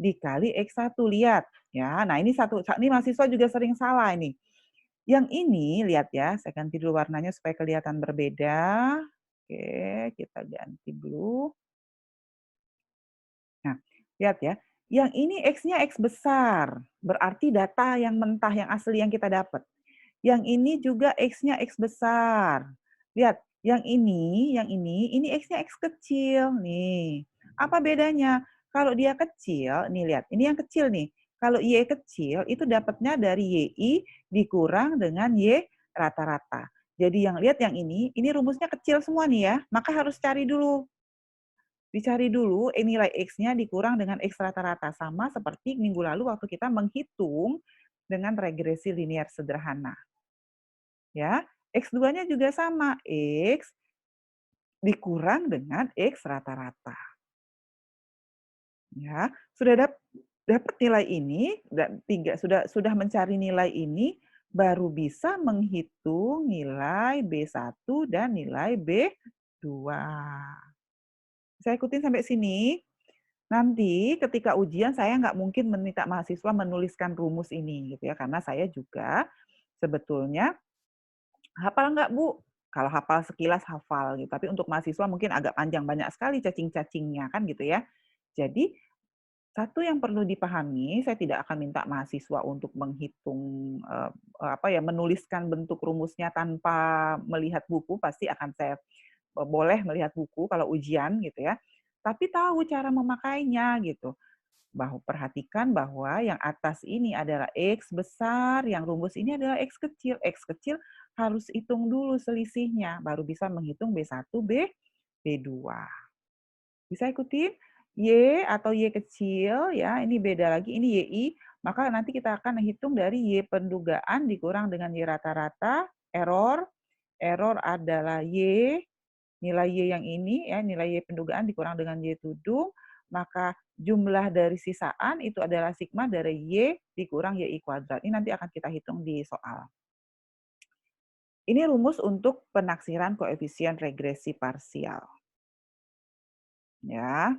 dikali X1. Lihat ya. Nah, ini mahasiswa juga sering salah ini. Yang ini lihat ya, saya ganti dulu warnanya supaya kelihatan berbeda. Oke, kita ganti dulu. Nah, lihat ya. Yang ini X-nya X besar, berarti data yang mentah yang asli yang kita dapat. Yang ini juga X-nya X besar. Lihat, yang ini X-nya X kecil. Nih, apa bedanya? Kalau dia kecil, nih lihat, ini yang kecil nih. Kalau Y kecil, itu dapatnya dari YI dikurang dengan Y rata-rata. Jadi yang lihat yang ini rumusnya kecil semua nih ya. Maka harus cari dulu. Dicari dulu nilai X-nya dikurang dengan X rata-rata. Sama seperti minggu lalu waktu kita menghitung dengan regresi linear sederhana. Ya, X2-nya juga sama, X dikurang dengan X rata-rata. Ya, sudah dapat nilai ini, sudah mencari nilai ini, baru bisa menghitung nilai B1 dan nilai B2. Saya ikutin sampai sini. Nanti ketika ujian saya nggak mungkin meminta mahasiswa menuliskan rumus ini gitu ya, karena saya juga sebetulnya hafal nggak, Bu? Kalau hafal sekilas hafal gitu, tapi untuk mahasiswa mungkin agak panjang, banyak sekali cacing-cacingnya kan gitu ya. Jadi satu yang perlu dipahami, saya tidak akan minta mahasiswa untuk menghitung menuliskan bentuk rumusnya tanpa melihat buku, pasti akan saya boleh melihat buku kalau ujian gitu ya. Tapi tahu cara memakainya gitu. Perhatikan bahwa yang atas ini adalah X besar, yang rumus ini adalah X kecil. X kecil harus hitung dulu selisihnya, baru bisa menghitung B1, B2. Bisa ikutin? Y atau Y kecil, ya ini beda lagi, ini YI, maka nanti kita akan hitung dari Y pendugaan dikurang dengan Y rata-rata, error adalah Y, nilai Y yang ini, ya nilai Y pendugaan dikurang dengan Y tudung, maka jumlah dari sisaan itu adalah sigma dari Y dikurang YI kuadrat. Ini nanti akan kita hitung di soal. Ini rumus untuk penaksiran koefisien regresi parsial. Ya.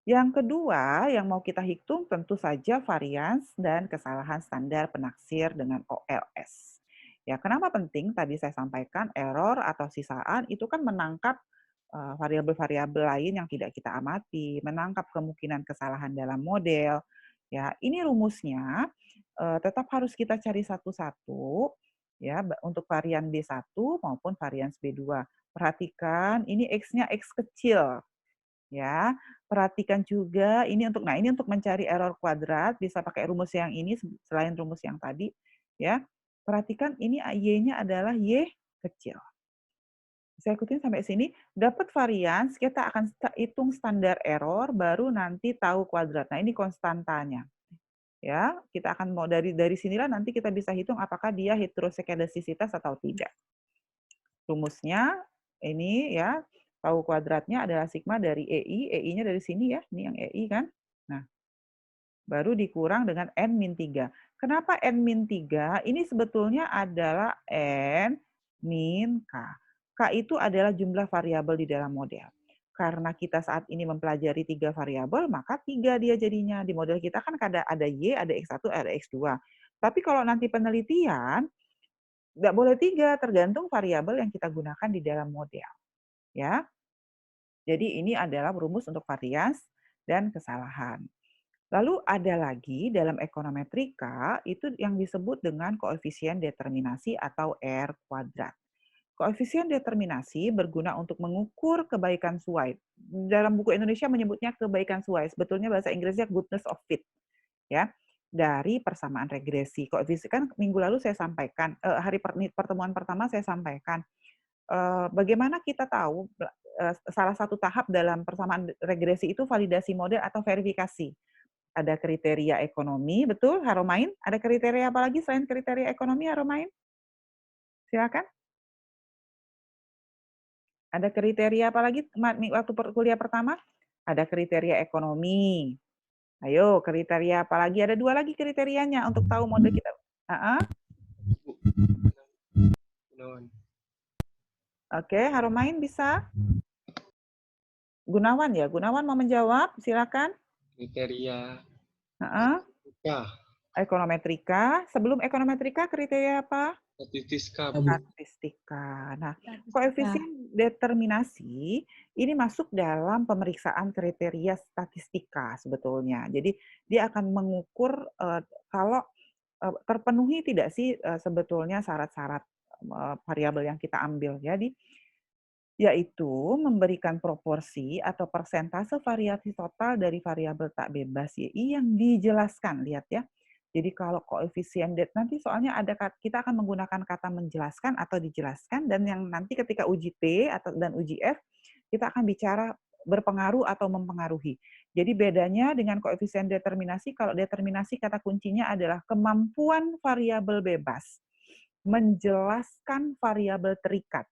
Yang kedua yang mau kita hitung tentu saja varians dan kesalahan standar penaksir dengan OLS. Ya, kenapa penting? Tadi saya sampaikan error atau sisaan itu kan menangkap variabel-variabel lain yang tidak kita amati, menangkap kemungkinan kesalahan dalam model. Ya, ini rumusnya tetap harus kita cari satu-satu ya untuk varian B1 maupun varian B2. Perhatikan ini X-nya X kecil. Ya, perhatikan juga ini untuk mencari error kuadrat bisa pakai rumus yang ini selain rumus yang tadi ya. Perhatikan ini Y-nya adalah Y kecil. Saya ikutin sampai sini, dapat varians, kita akan hitung standar error baru nanti tahu kuadrat. Nah, ini konstantanya. Ya, kita akan mau dari sinilah nanti kita bisa hitung apakah dia heterosekadasisitas atau tidak. Rumusnya ini ya, tahu kuadratnya adalah sigma dari EI, EI-nya dari sini ya, ini yang EI kan. Nah, baru dikurang dengan N-3. Kenapa N-3? Ini sebetulnya adalah N-K. K itu adalah jumlah variabel di dalam model. Karena kita saat ini mempelajari 3 variabel, maka 3 dia jadinya. Di model kita kan ada Y, ada X1, ada X2. Tapi kalau nanti penelitian, nggak boleh 3, tergantung variabel yang kita gunakan di dalam model. Ya, jadi ini adalah rumus untuk varians dan kesalahan. Lalu ada lagi dalam ekonometrika itu yang disebut dengan koefisien determinasi atau R kuadrat. Koefisien determinasi berguna untuk mengukur kebaikan suai. Dalam buku Indonesia menyebutnya kebaikan suai, sebetulnya bahasa Inggrisnya goodness of fit. Ya, dari persamaan regresi. Koefisien kan minggu lalu saya sampaikan, pertemuan pertama saya sampaikan bagaimana kita tahu salah satu tahap dalam persamaan regresi itu validasi model atau verifikasi. Ada kriteria ekonomi, betul, Haromain? Ada kriteria apa lagi selain kriteria ekonomi, Haromain? Silakan. Ada kriteria apa lagi waktu kuliah pertama? Ada kriteria ekonomi. Ayo, kriteria apa lagi? Ada 2 lagi kriterianya untuk tahu model kita. Oke, Haromain bisa? Gunawan ya? Gunawan mau menjawab? Silakan. Kriteria. Ekonometrika. Sebelum ekonometrika kriteria apa? Statistika. Statistika. Nah, koefisien determinasi ini masuk dalam pemeriksaan kriteria statistika sebetulnya. Jadi dia akan mengukur kalau terpenuhi tidak sih sebetulnya syarat-syarat variabel yang kita ambil. Jadi yaitu memberikan proporsi atau persentase variasi total dari variabel tak bebas YI yang dijelaskan. Lihat ya. Jadi kalau koefisien nanti soalnya kita akan menggunakan kata menjelaskan atau dijelaskan, dan yang nanti ketika uji T dan uji F kita akan bicara berpengaruh atau mempengaruhi. Jadi bedanya dengan koefisien determinasi, kalau determinasi kata kuncinya adalah kemampuan variabel bebas menjelaskan variabel terikat.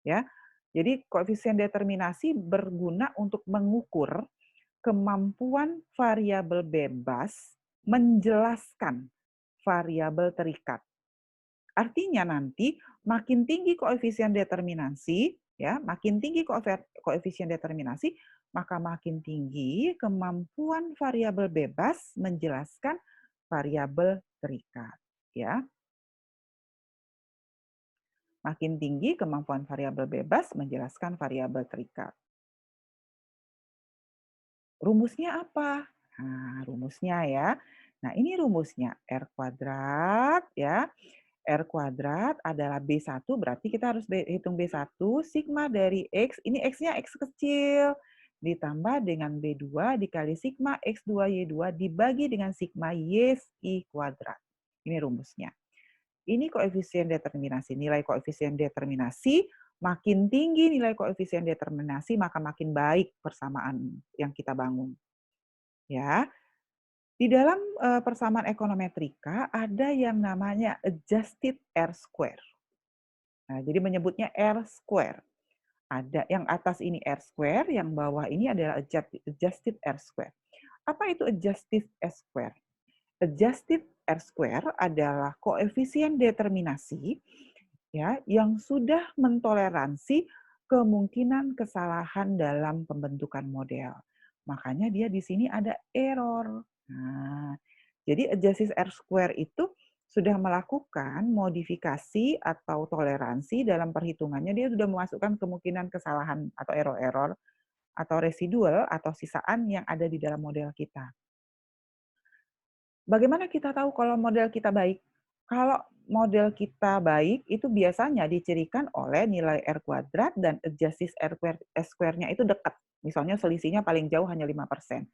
Ya. Jadi koefisien determinasi berguna untuk mengukur kemampuan variabel bebas menjelaskan variabel terikat. Artinya nanti makin tinggi koefisien determinasi, ya, makin tinggi koefisien determinasi, maka makin tinggi kemampuan variabel bebas menjelaskan variabel terikat, ya. Makin tinggi kemampuan variabel bebas menjelaskan variabel terikat. Rumusnya apa? Nah, rumusnya ya. Nah, ini rumusnya R kuadrat ya. R kuadrat adalah B1, berarti kita harus hitung B1 sigma dari X, ini X-nya X kecil, ditambah dengan B2 dikali sigma X2Y2 dibagi dengan sigma YI kuadrat. Ini rumusnya. Ini koefisien determinasi. Nilai koefisien determinasi, makin tinggi nilai koefisien determinasi, maka makin baik persamaan yang kita bangun. Ya, di dalam persamaan ekonometrika ada yang namanya adjusted R square. Nah, jadi menyebutnya R square. Ada yang atas ini R square, yang bawah ini adalah adjusted R square. Apa itu adjusted R square? Adjusted R square adalah koefisien determinasi ya yang sudah mentoleransi kemungkinan kesalahan dalam pembentukan model. Makanya dia di sini ada error. Nah, jadi adjusted R-square itu sudah melakukan modifikasi atau toleransi dalam perhitungannya, dia sudah memasukkan kemungkinan kesalahan atau error-error atau residual atau sisaan yang ada di dalam model kita. Bagaimana kita tahu kalau model kita baik? Kalau model kita baik, itu biasanya dicirikan oleh nilai R kuadrat dan adjusted R-square-nya itu dekat. Misalnya selisihnya paling jauh hanya 5%.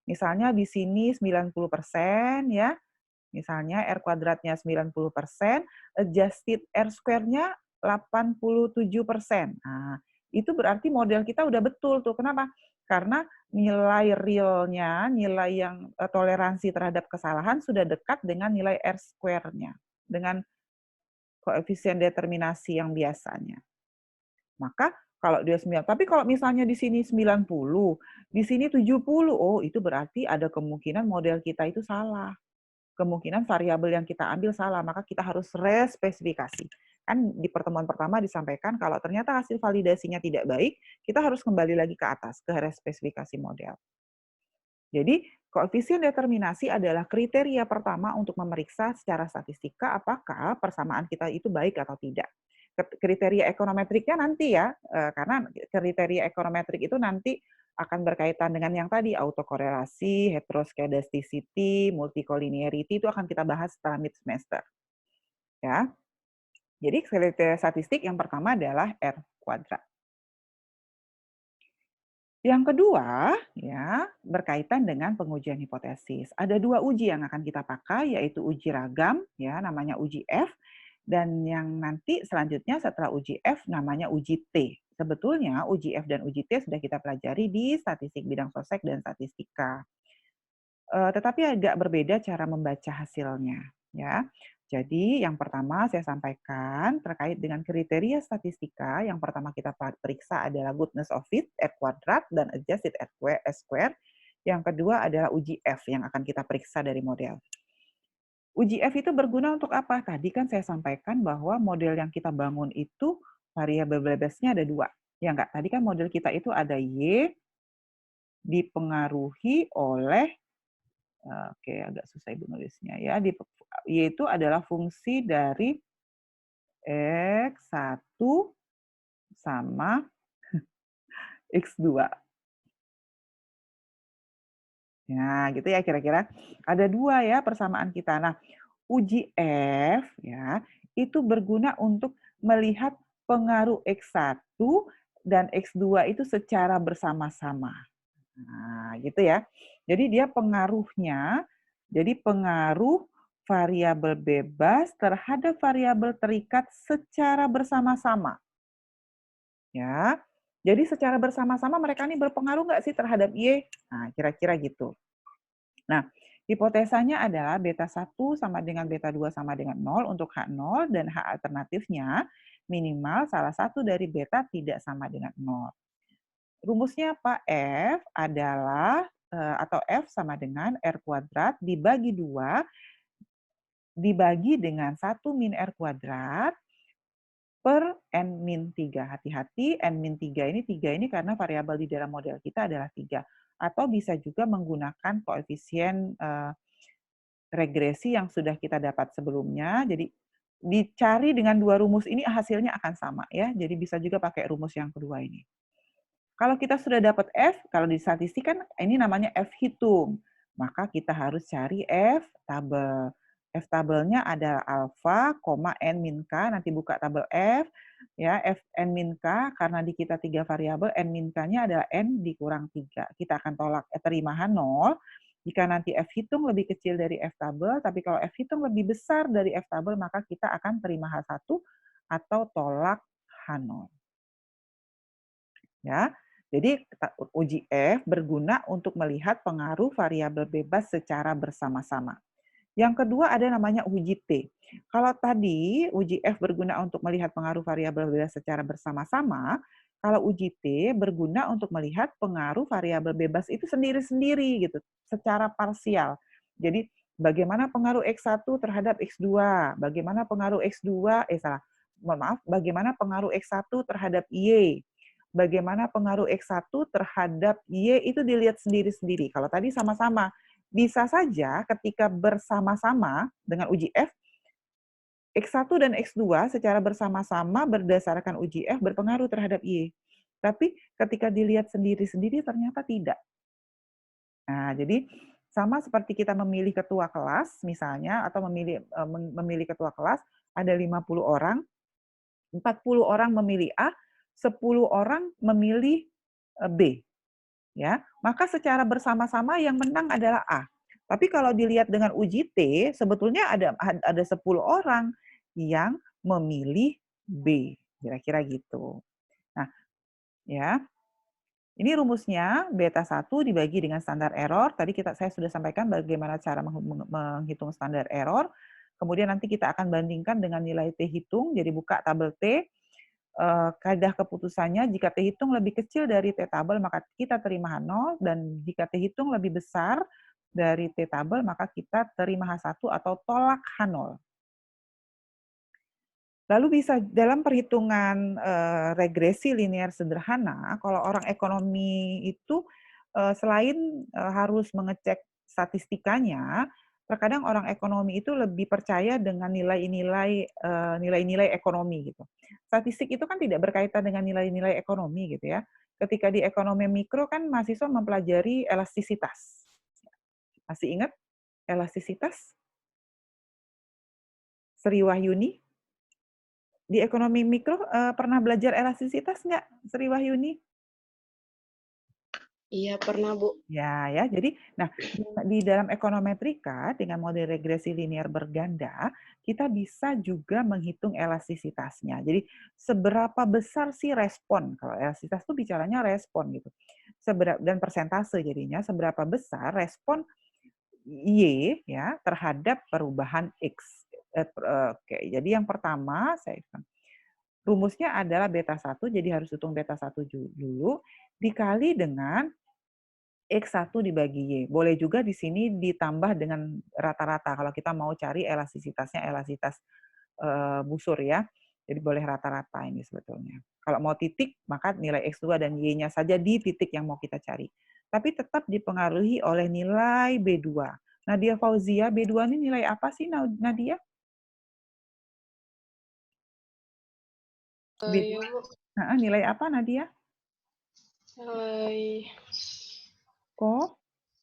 Misalnya di sini 90% ya. Misalnya R kuadratnya 90%, adjusted R-square-nya 87%. Nah, itu berarti model kita udah betul tuh. Kenapa? Karena nilai realnya, nilai yang toleransi terhadap kesalahan sudah dekat dengan nilai R-square-nya, dengan koefisien determinasi yang biasanya. Maka kalau dia 9, tapi kalau misalnya di sini 90, di sini 70, oh itu berarti ada kemungkinan model kita itu salah. Kemungkinan variabel yang kita ambil salah, maka kita harus respesifikasi. Kan di pertemuan pertama disampaikan kalau ternyata hasil validasinya tidak baik, kita harus kembali lagi ke atas, ke respesifikasi model. Jadi, koefisien determinasi adalah kriteria pertama untuk memeriksa secara statistika apakah persamaan kita itu baik atau tidak. Kriteria ekonometriknya nanti ya, karena kriteria ekonometrik itu nanti akan berkaitan dengan yang tadi, autokorelasi, heteroskedasticity, multicollinearity, itu akan kita bahas setelah mid semester. Ya. Jadi kriteria statistik yang pertama adalah R kuadrat. Yang kedua, ya, berkaitan dengan pengujian hipotesis. Ada 2 uji yang akan kita pakai, yaitu uji ragam, ya, namanya uji F, dan yang nanti selanjutnya setelah uji F namanya uji T. Sebetulnya uji F dan uji T sudah kita pelajari di statistik bidang sosek dan statistika. Tetapi agak berbeda cara membaca hasilnya, ya. Jadi yang pertama saya sampaikan terkait dengan kriteria statistika, yang pertama kita periksa adalah goodness of fit, R kuadrat, dan adjusted R square. Yang kedua adalah uji F yang akan kita periksa dari model. Uji F itu berguna untuk apa? Tadi kan saya sampaikan bahwa model yang kita bangun itu variabel bebasnya ada 2. Ya enggak? Tadi kan model kita itu ada Y dipengaruhi oleh, oke agak susah Ibu nulisnya ya, Y itu adalah fungsi dari X1 sama X2. Nah, gitu ya kira-kira. Ada 2 ya persamaan kita. Nah, uji F ya, itu berguna untuk melihat pengaruh X1 dan X2 itu secara bersama-sama. Nah, gitu ya. Jadi dia pengaruhnya, jadi pengaruh variabel bebas terhadap variabel terikat secara bersama-sama. Ya, jadi secara bersama-sama mereka ini berpengaruh nggak sih terhadap Y? Nah, kira-kira gitu. Nah, hipotesanya adalah beta 1 sama dengan beta 2 sama dengan 0 untuk H0 dan H alternatifnya minimal salah satu dari beta tidak sama dengan 0. Rumusnya apa? F adalah, atau F sama dengan R kuadrat dibagi 2, dibagi dengan 1 min R kuadrat per N min 3. Hati-hati, N min 3 ini karena variabel di dalam model kita adalah 3. Atau bisa juga menggunakan koefisien regresi yang sudah kita dapat sebelumnya. Jadi dicari dengan 2 rumus ini hasilnya akan sama ya. Jadi bisa juga pakai rumus yang kedua ini. Kalau kita sudah dapat F, kalau di statistik kan ini namanya F hitung. Maka kita harus cari F tabel. F tabelnya ada alfa, N min K, nanti buka tabel F, ya F N min K, karena di kita 3 variabel, N min K-nya adalah N dikurang 3. Kita akan tolak terima H0, jika nanti F hitung lebih kecil dari F tabel, tapi kalau F hitung lebih besar dari F tabel, maka kita akan terima H1 atau tolak H0. Ya, jadi uji F berguna untuk melihat pengaruh variabel bebas secara bersama-sama. Yang kedua ada namanya uji T. Kalau tadi uji F berguna untuk melihat pengaruh variabel bebas secara bersama-sama, kalau uji T berguna untuk melihat pengaruh variabel bebas itu sendiri-sendiri gitu, secara parsial. Jadi bagaimana pengaruh X1 terhadap X2, bagaimana pengaruh X2, bagaimana pengaruh X1 terhadap Y, bagaimana pengaruh X1 terhadap Y itu dilihat sendiri-sendiri. Kalau tadi sama-sama, bisa saja ketika bersama-sama dengan uji F, X1 dan X2 secara bersama-sama berdasarkan uji F berpengaruh terhadap Y. Tapi ketika dilihat sendiri-sendiri ternyata tidak. Nah, jadi sama seperti kita memilih ketua kelas misalnya, atau memilih ketua kelas, ada 50 orang, 40 orang memilih A, 10 orang memilih B. Ya, maka secara bersama-sama yang menang adalah A. Tapi kalau dilihat dengan uji T, sebetulnya ada 10 orang yang memilih B. Kira-kira gitu. Nah, ya. Ini rumusnya, beta 1 dibagi dengan standar error. Tadi saya sudah sampaikan bagaimana cara menghitung standar error. Kemudian nanti kita akan bandingkan dengan nilai T hitung. Jadi buka tabel T. Kaidah keputusannya, jika T hitung lebih kecil dari T tabel, maka kita terima H0. Dan jika T hitung lebih besar dari T tabel, maka kita terima H1 atau tolak H0. Lalu bisa dalam perhitungan regresi linear sederhana, kalau orang ekonomi itu selain harus mengecek statistikanya, terkadang orang ekonomi itu lebih percaya dengan nilai-nilai ekonomi gitu. Statistik itu kan tidak berkaitan dengan nilai-nilai ekonomi gitu ya. Ketika di ekonomi mikro kan mahasiswa mempelajari elastisitas. Masih ingat elastisitas? Sri Wahyuni? Di ekonomi mikro pernah belajar elastisitas nggak, Sri Wahyuni? Iya, pernah, Bu. Ya. Jadi, nah di dalam ekonometrika dengan model regresi linear berganda, kita bisa juga menghitung elastisitasnya. Jadi, seberapa besar sih respon? Kalau elastisitas itu bicaranya respon gitu. Dan persentase jadinya, seberapa besar respon Y ya terhadap perubahan X. Oke, jadi yang pertama rumusnya adalah beta 1, jadi harus hitung beta 1 dulu dikali dengan X1 dibagi Y. Boleh juga di sini ditambah dengan rata-rata kalau kita mau cari elastisitasnya elastisitas busur ya. Jadi boleh rata-rata ini sebetulnya. Kalau mau titik, maka nilai X2 dan Y-nya saja di titik yang mau kita cari. Tapi tetap dipengaruhi oleh nilai B2. Nadia Fauzia, B2 ini nilai apa sih, Nadia? Iya, Bu. Nilai apa, Nadia? Nilai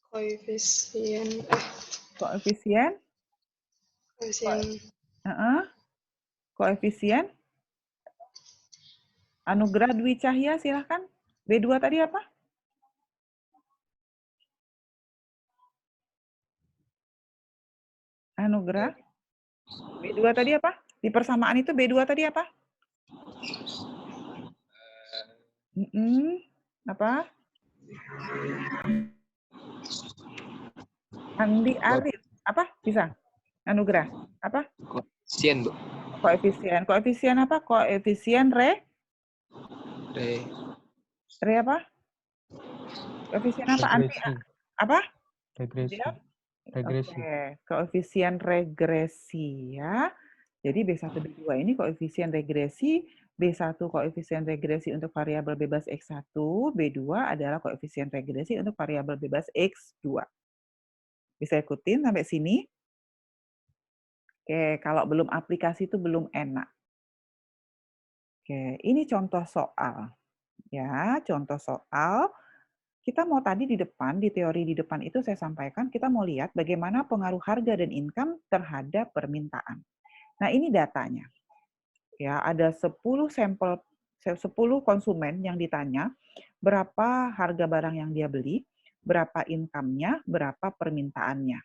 koefisien. Koefisien. Anugerah Dwi Cahya, silahkan. B2 tadi apa? Anugerah. B2 tadi apa? Di persamaan itu B2 tadi apa? Apa? Andi Arif. Apa? Bisa? Anugerah. Apa? Koefisien, Bu. Koefisien. Koefisien apa? Koefisien Re apa? Koefisien apa? Regresi. Apa? Regresi. Oke. Koefisien regresi ya. Jadi B1, B2 ini koefisien regresi, B1 koefisien regresi untuk variabel bebas X1, B2 adalah koefisien regresi untuk variabel bebas X2. Bisa ikutin sampai sini? Oke, kalau belum aplikasi itu belum enak. Oke, ini contoh soal. Ya, contoh soal. Kita mau tadi di depan, di teori di depan itu saya sampaikan, kita mau lihat bagaimana pengaruh harga dan income terhadap permintaan. Nah, ini datanya. Ya, ada 10 sampel 10 konsumen yang ditanya berapa harga barang yang dia beli, berapa income-nya, berapa permintaannya.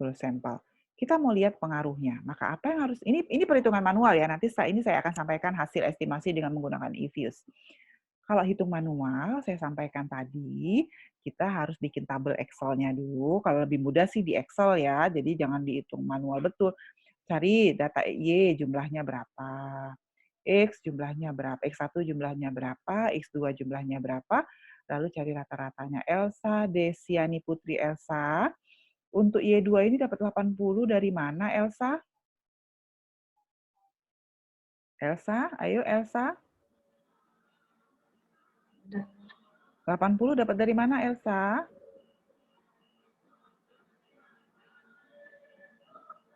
10 sampel. Kita mau lihat pengaruhnya. Maka apa yang harus ini perhitungan manual ya. Nanti saya akan sampaikan hasil estimasi dengan menggunakan eViews. Kalau hitung manual, saya sampaikan tadi, kita harus bikin tabel Excel-nya dulu. Kalau lebih mudah sih di Excel ya. Jadi jangan dihitung manual betul. Cari data Y jumlahnya berapa, X jumlahnya berapa, X1 jumlahnya berapa, X2 jumlahnya berapa, lalu cari rata-ratanya. Elsa, Desiani Putri Elsa, untuk Y2 ini dapat 80 dari mana, Elsa? Elsa, ayo Elsa. 80 dapat dari mana, Elsa?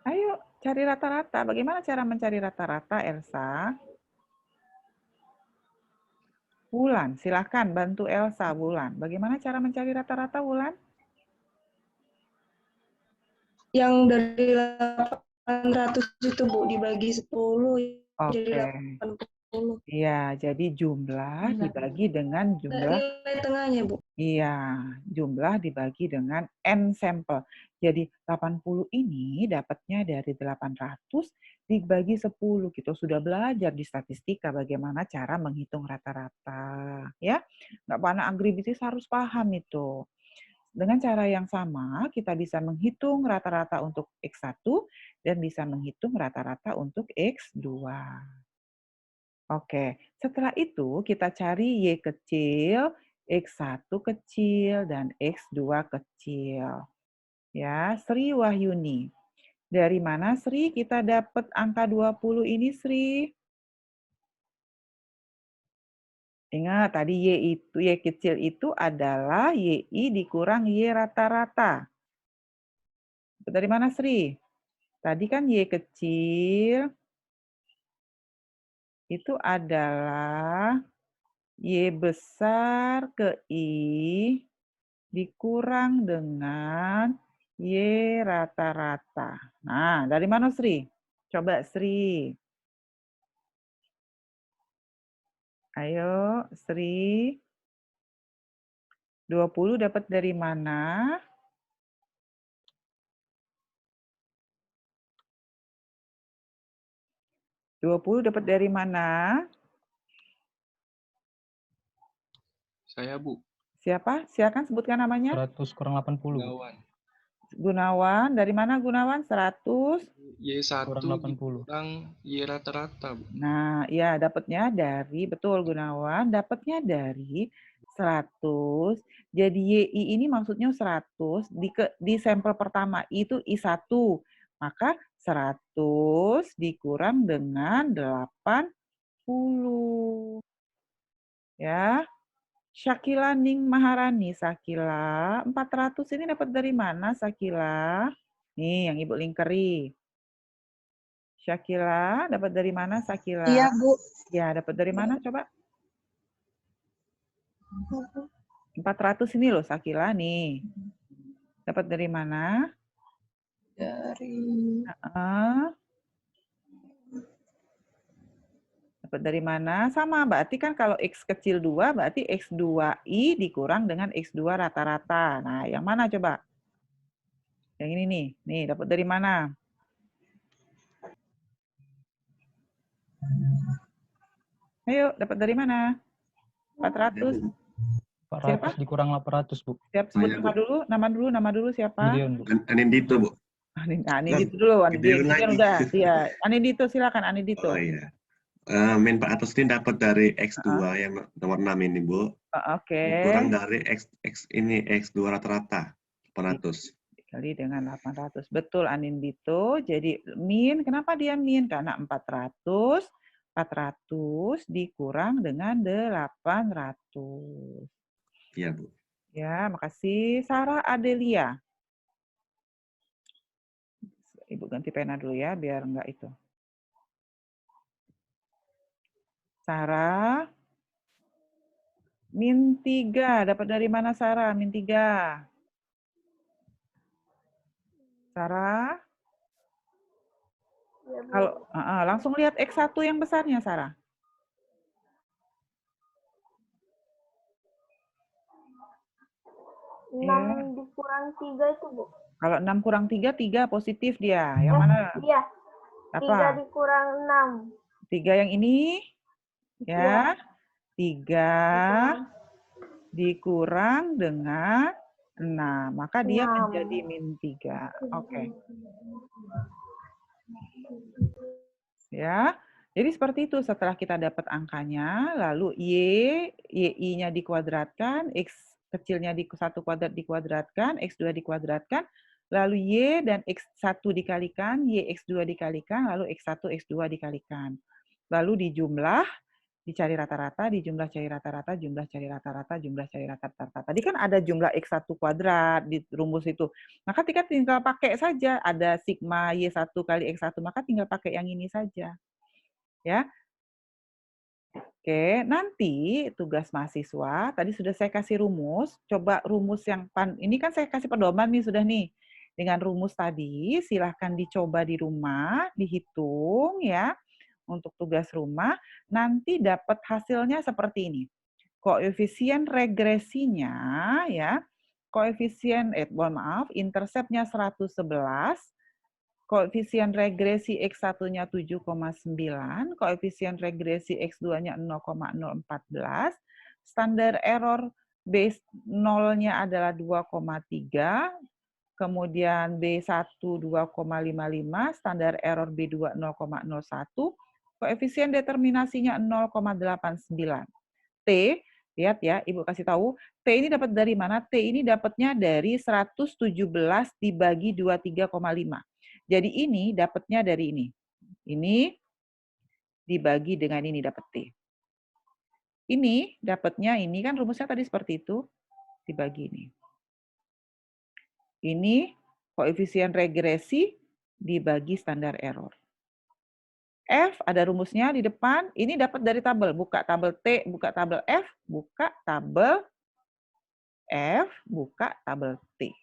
Ayo, cari rata-rata. Bagaimana cara mencari rata-rata, Elsa? Wulan, silakan bantu Elsa, Wulan. Bagaimana cara mencari rata-rata, Wulan? Yang dari 800 itu, Bu, dibagi 10 jadi 80. Iya, jadi jumlah dibagi dengan jumlah. Nilai tengahnya, Bu. Iya, jumlah dibagi dengan N sampel. Jadi 80 ini dapatnya dari 800 dibagi 10. Kita sudah belajar di statistika bagaimana cara menghitung rata-rata. Ya, nggak pandang agribisnis harus paham itu. Dengan cara yang sama, kita bisa menghitung rata-rata untuk X1 dan bisa menghitung rata-rata untuk X2. Oke, setelah itu kita cari Y kecil, X1 kecil, dan X2 kecil. Ya, Sri Wahyuni. Dari mana, Sri, kita dapat angka 20 ini, Sri? Ingat, tadi Y kecil itu adalah YI dikurang Y rata-rata. Dari mana, Sri? Tadi kan Y kecil itu adalah Y besar ke I dikurang dengan Y rata-rata. Nah, dari mana, Sri? Coba, Sri. Ayo, Sri. 20 dapat dari mana? Dapat dari mana? Saya, Bu. Siapa? Silakan sebutkan namanya. 100 kurang 80. Gunawan. Dari mana, Gunawan? 100? Y1 kurang 80. dikurang Y rata-rata, Bu. Nah, ya dapatnya dari, betul Gunawan, dapatnya dari 100. Jadi YI ini maksudnya 100. Di sampel pertama itu I1. Maka 100 dikurang dengan 80. Ya. Syakila Ning Maharani. Syakila, 400 ini dapat dari mana, Syakila? Nih, yang Ibu lingkeri. Syakila, dapat dari mana, Syakila? Iya, Bu. Ya, dapat dari mana, coba? 400 ini loh, Syakila, nih. Dapat dari mana? Dapat dari mana? Sama, berarti kan kalau X kecil 2, berarti X2I dikurang dengan X2 rata-rata. Nah, yang mana coba? Yang ini nih. Nih, dapat dari mana? Ayo, dapat dari mana? 400. 400 Siapa? dikurang 800, Bu. Siap, sebut nama dulu siapa? Gideon, Bu. Anindito, Bu. Anindito dulu, Anindito udah. Iya, Anindito silakan Anindito. Oh iya. Min 400 ini dapat dari X2 yang nomor 6 ini, Bu. Oke. Kurang dari ini X2 rata-rata 800. Dikali dengan 800. Betul, Anindito. Jadi min, kenapa dia min? Karena 400 dikurang dengan 800. Iya, Bu. Ya, makasih. Sarah Adelia. Ibu ganti pena dulu ya, biar enggak itu. Sarah. Min 3. Dapat dari mana, Sarah? Min 3. Sarah? Ya, Bu. Kalau langsung lihat X1 yang besarnya, Sarah. Ya. 6 dikurang 3 itu, Bu. Kalau 6 kurang 3, 3 positif dia. Yang mana? Iya. Apa? 3 dikurang 6. 3 yang ini? Ya. 3 dikurang dengan 6. Maka dia menjadi min 3. Oke. Ya. Jadi seperti itu. Setelah kita dapat angkanya, lalu Y-I-nya dikuadratkan, X kecilnya di 1 kuadrat dikuadratkan, X2 dikuadratkan, lalu Y dan X1 dikalikan, Y X2 dikalikan, lalu X1, X2 dikalikan. Lalu dijumlah, dicari rata-rata, dijumlah cari rata-rata, jumlah cari rata-rata, jumlah cari rata-rata. Tadi kan ada jumlah X1 kuadrat di rumus itu. Maka kita tinggal pakai saja, ada sigma Y1 kali X1, maka tinggal pakai yang ini saja. Ya. Oke, nanti tugas mahasiswa, tadi sudah saya kasih rumus, coba rumus yang ini kan saya kasih pedoman nih sudah nih. Dengan rumus tadi, silahkan dicoba di rumah, dihitung ya, untuk tugas rumah, nanti dapat hasilnya seperti ini. Koefisien regresinya, ya, koefisien, interceptnya 111, koefisien regresi X1-nya 7,9, koefisien regresi X2-nya 0,014, standar error base 0-nya adalah 2,3, kemudian B1 2,55, standar error B2 0,01, koefisien determinasinya 0,89. T, lihat ya, Ibu kasih tahu, T ini dapat dari mana? T ini dapatnya dari 117 dibagi 23,5. Jadi ini dapatnya dari ini. Ini dibagi dengan ini dapat T. Ini dapatnya ini kan rumusnya tadi seperti itu, dibagi ini. Ini koefisien regresi dibagi standar error. F ada rumusnya di depan, ini dapat dari tabel, buka tabel T, buka tabel F, buka tabel F, buka tabel T.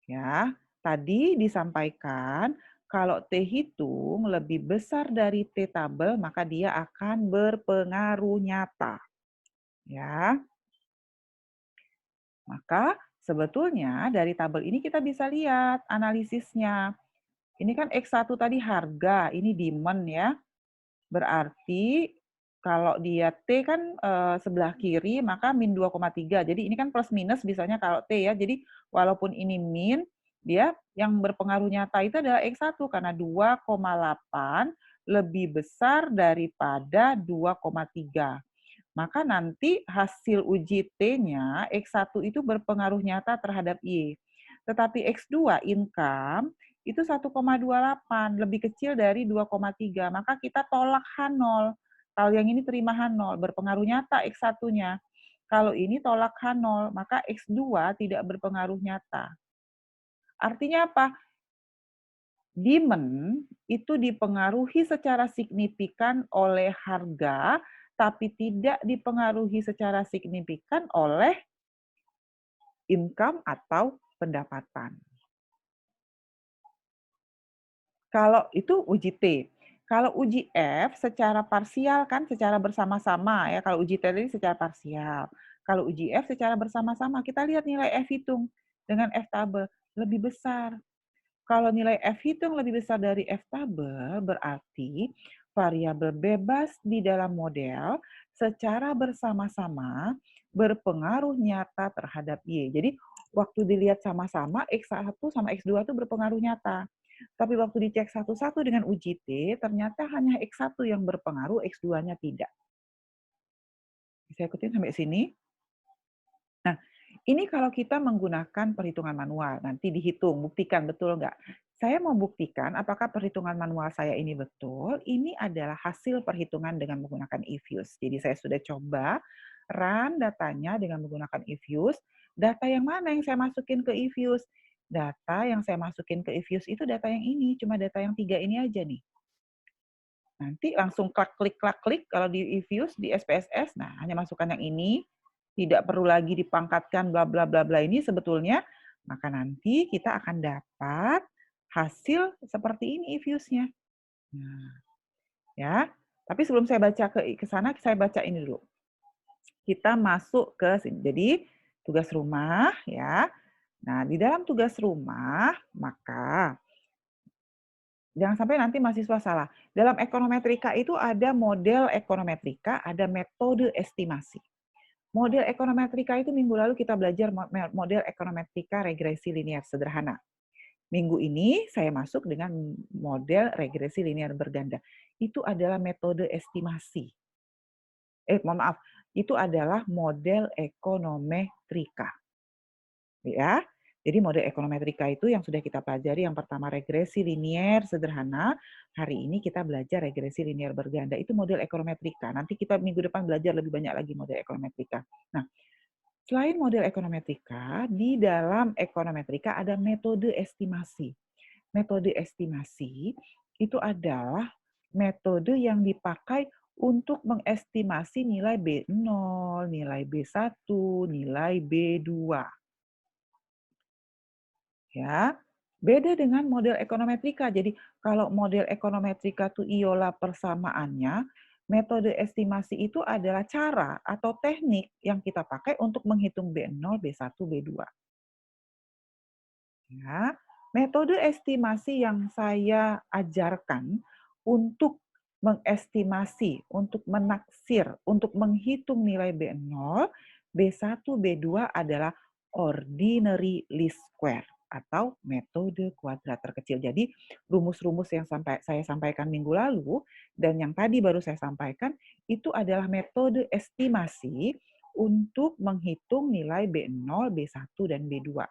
Ya, tadi disampaikan kalau T hitung lebih besar dari T tabel, maka dia akan berpengaruh nyata. Ya. Maka sebetulnya dari tabel ini kita bisa lihat analisisnya. Ini kan X1 tadi harga, ini demand ya. Berarti kalau dia T kan sebelah kiri, maka min 2,3. Jadi ini kan plus minus bisanya kalau T ya. Jadi walaupun ini min, dia yang berpengaruh nyata itu adalah X1 karena 2,8 lebih besar daripada 2,3. Maka nanti hasil uji T-nya X1 itu berpengaruh nyata terhadap Y. Tetapi X2 income itu 1,28, lebih kecil dari 2,3. Maka kita tolak H0. Kalau yang ini terima H0, berpengaruh nyata X1-nya. Kalau ini tolak H0, maka X2 tidak berpengaruh nyata. Artinya apa? Demand itu dipengaruhi secara signifikan oleh harga, tapi tidak dipengaruhi secara signifikan oleh income atau pendapatan. Kalau itu uji T. Kalau uji F secara parsial kan secara bersama-sama ya. Kalau uji T ini secara parsial. Kalau uji F secara bersama-sama, kita lihat nilai F hitung dengan F tabel lebih besar. Kalau nilai F hitung lebih besar dari F tabel, berarti variabel bebas di dalam model secara bersama-sama berpengaruh nyata terhadap Y. Jadi waktu dilihat sama-sama, X1 sama X2 itu berpengaruh nyata. Tapi waktu dicek satu-satu dengan uji T, ternyata hanya X1 yang berpengaruh, X2-nya tidak. Bisa ikutin sampai sini? Nah, ini kalau kita menggunakan perhitungan manual, nanti dihitung, buktikan betul nggak. Saya mau buktikan apakah perhitungan manual saya ini betul, ini adalah hasil perhitungan dengan menggunakan eViews. Jadi saya sudah coba run datanya dengan menggunakan eViews. Data yang mana yang saya masukin ke eViews? Data yang saya masukin ke eViews itu data yang ini, cuma data yang 3 ini aja nih. Nanti langsung klik, kalau di eViews, di SPSS, nah hanya masukkan yang ini, tidak perlu lagi dipangkatkan bla bla bla bla ini sebetulnya, maka nanti kita akan dapat hasil seperti ini eViews-nya. Nah, ya. Tapi sebelum saya baca ke sana, saya baca ini dulu. Kita masuk ke sini. Jadi tugas rumah ya. Nah, di dalam tugas rumah maka jangan sampai nanti mahasiswa salah. Dalam ekonometrika itu ada model ekonometrika, ada metode estimasi. Model ekonometrika itu minggu lalu kita belajar model ekonometrika regresi linear sederhana. Minggu ini saya masuk dengan model regresi linear berganda. Itu adalah metode estimasi. Mohon maaf, itu adalah model ekonometrika. Ya. Jadi model ekonometrika itu yang sudah kita pelajari, yang pertama regresi linier sederhana, hari ini kita belajar regresi linier berganda, itu model ekonometrika. Nanti kita minggu depan belajar lebih banyak lagi model ekonometrika. Nah, selain model ekonometrika, di dalam ekonometrika ada metode estimasi. Metode estimasi itu adalah metode yang dipakai untuk mengestimasi nilai B0, nilai B1, nilai B2. Ya, beda dengan model ekonometrika. Jadi kalau model ekonometrika itu iyola persamaannya, metode estimasi itu adalah cara atau teknik yang kita pakai untuk menghitung B0, B1, B2. Ya, metode estimasi yang saya ajarkan untuk mengestimasi, untuk menaksir, untuk menghitung nilai B0, B1, B2 adalah ordinary least square atau metode kuadrat terkecil. Jadi rumus-rumus yang saya sampaikan minggu lalu dan yang tadi baru saya sampaikan itu adalah metode estimasi untuk menghitung nilai B0, B1, dan B2.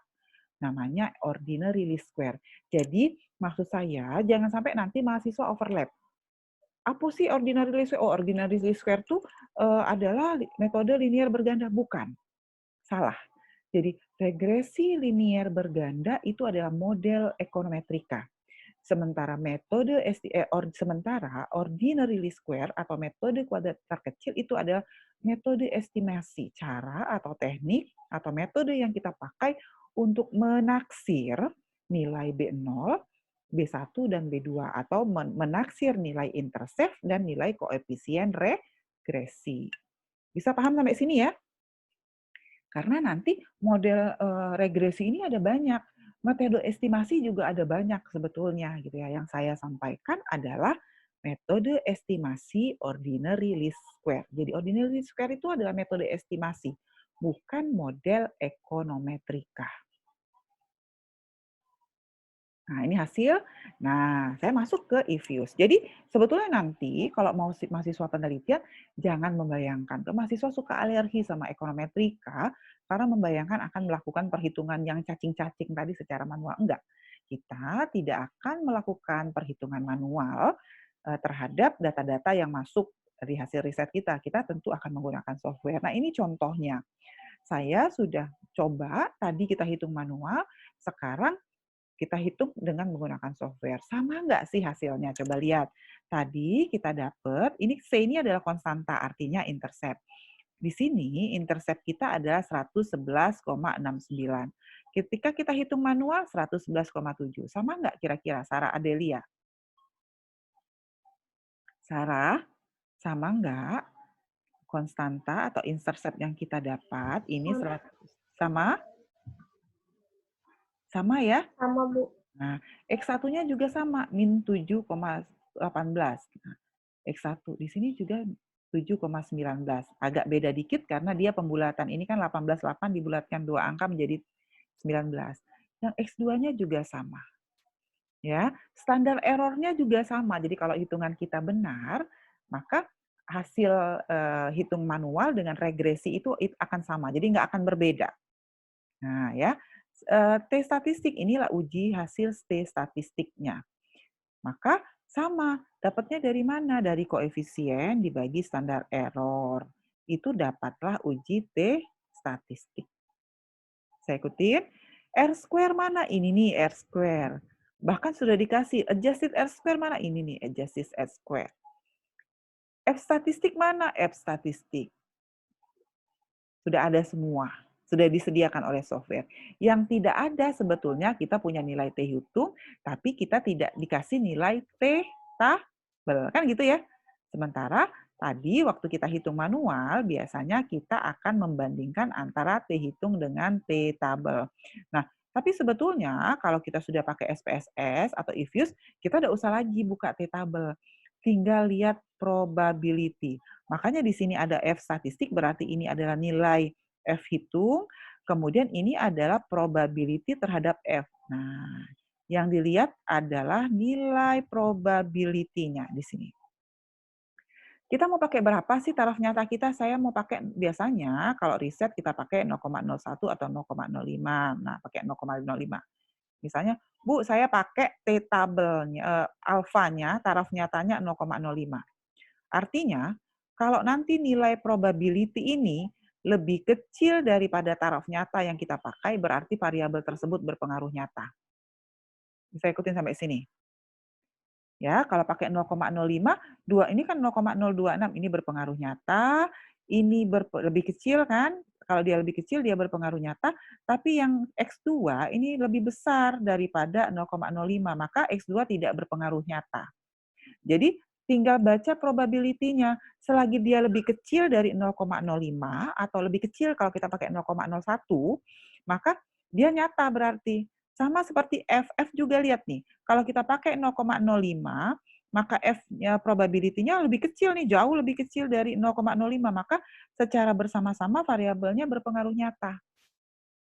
Namanya ordinary least square. Jadi maksud saya jangan sampai nanti mahasiswa overlap. Apa sih ordinary least square? Oh, ordinary least square itu adalah metode linier berganda. Bukan. Salah. Jadi regresi linier berganda itu adalah model ekonometrika. Sementara ordinary least square atau metode kuadrat terkecil itu adalah metode estimasi, cara atau teknik atau metode yang kita pakai untuk menaksir nilai B0, B1, dan B2 atau menaksir nilai intercept dan nilai koefisien regresi. Bisa paham sampai sini ya? Karena nanti model regresi ini ada banyak, metode estimasi juga ada banyak sebetulnya gitu ya. Yang saya sampaikan adalah metode estimasi ordinary least square. Jadi ordinary least square itu adalah metode estimasi, bukan model ekonometrika. Nah, ini hasil. Nah, saya masuk ke EVIUS. Jadi, sebetulnya nanti kalau mau mahasiswa penelitian, jangan membayangkan. Mahasiswa suka alergi sama ekonometrika, karena membayangkan akan melakukan perhitungan yang cacing-cacing tadi secara manual. Enggak. Kita tidak akan melakukan perhitungan manual terhadap data-data yang masuk dari hasil riset kita. Kita tentu akan menggunakan software. Nah, ini contohnya. Saya sudah coba, tadi kita hitung manual, sekarang kita hitung dengan menggunakan software. Sama nggak sih hasilnya? Coba lihat. Tadi kita dapat, ini C ini adalah konstanta, artinya intercept. Di sini intercept kita adalah 111,69. Ketika kita hitung manual, 111,7. Sama nggak kira-kira, Sarah Adelia? Sarah, sama nggak? Konstanta atau intercept yang kita dapat, ini 100, sama? Sama ya? Sama, Bu. Nah, X1-nya juga sama, min 7,18. Nah, X1 di sini juga 7,19. Agak beda dikit karena dia pembulatan. Ini kan 18,8 dibulatkan 2 angka menjadi 19. Yang X2-nya juga sama. Ya, standar error-nya juga sama. Jadi kalau hitungan kita benar, maka hasil hitung manual dengan regresi itu akan sama. Jadi nggak akan berbeda. Nah, ya. T statistik, inilah uji hasil T statistiknya. Maka sama, dapatnya dari mana? Dari koefisien dibagi standar error. Itu dapatlah uji T statistik. Saya ikutin. R square mana? Ini nih R square. Bahkan sudah dikasih adjusted R square mana? Ini nih adjusted R square. F statistik mana? F statistik. Sudah ada semua. Sudah disediakan oleh software. Yang tidak ada sebetulnya kita punya nilai T hitung, tapi kita tidak dikasih nilai T tabel. Kan gitu ya. Sementara tadi waktu kita hitung manual, biasanya kita akan membandingkan antara T hitung dengan T tabel. Nah, tapi sebetulnya kalau kita sudah pakai SPSS atau EVIUS, kita tidak usah lagi buka T tabel. Tinggal lihat probability. Makanya di sini ada F statistik, berarti ini adalah nilai F hitung, kemudian ini adalah probability terhadap F. Nah, yang dilihat adalah nilai probability-nya di sini. Kita mau pakai berapa sih taraf nyata kita? Saya mau pakai, biasanya kalau riset kita pakai 0,01 atau 0,05. Nah, pakai 0,05. Misalnya, Bu, saya pakai T-tabelnya, alfanya, taraf nyatanya 0,05. Artinya, kalau nanti nilai probability ini lebih kecil daripada taraf nyata yang kita pakai, berarti variabel tersebut berpengaruh nyata. Bisa ikutin sampai sini. Ya, kalau pakai 0,05, ini kan 0,026, ini berpengaruh nyata, ini lebih kecil kan? Kalau dia lebih kecil, dia berpengaruh nyata, tapi yang X2 ini lebih besar daripada 0,05, maka X2 tidak berpengaruh nyata. Jadi, tinggal baca probability-nya. Selagi dia lebih kecil dari 0,05, atau lebih kecil kalau kita pakai 0,01, maka dia nyata berarti. Sama seperti F. F juga lihat nih, kalau kita pakai 0,05, maka F-nya probability-nya lebih kecil nih, jauh lebih kecil dari 0,05, maka secara bersama-sama variabelnya berpengaruh nyata.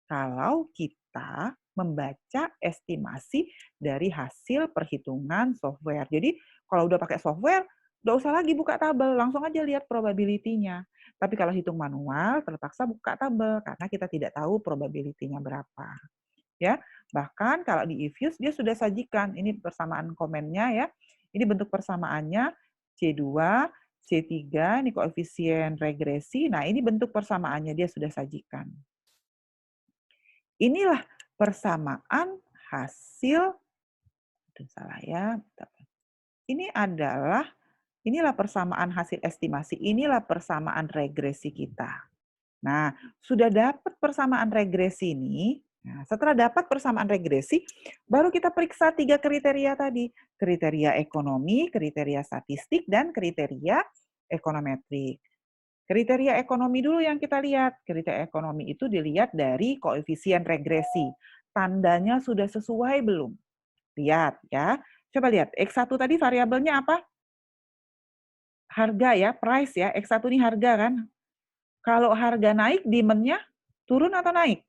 Kalau kita membaca estimasi dari hasil perhitungan software. Jadi kalau udah pakai software, nggak usah lagi buka tabel, langsung aja lihat probability-nya. Tapi kalau hitung manual, terpaksa buka tabel, karena kita tidak tahu probability-nya berapa. Ya, bahkan kalau di eViews dia sudah sajikan, ini persamaan komennya ya, ini bentuk persamaannya C2, C3, ini koefisien regresi, nah ini bentuk persamaannya dia sudah sajikan. Inilah persamaan hasil, salah ya, inilah persamaan hasil estimasi, inilah persamaan regresi kita. Nah, sudah dapat persamaan regresi ini. Nah, setelah dapat persamaan regresi, baru kita periksa 3 kriteria tadi. Kriteria ekonomi, kriteria statistik, dan kriteria ekonometrik. Kriteria ekonomi dulu yang kita lihat. Kriteria ekonomi itu dilihat dari koefisien regresi. Tandanya sudah sesuai belum? Lihat ya. Coba lihat, X1 tadi variabelnya apa? Harga ya, price ya. X1 ini harga kan? Kalau harga naik, demand-nya turun atau naik?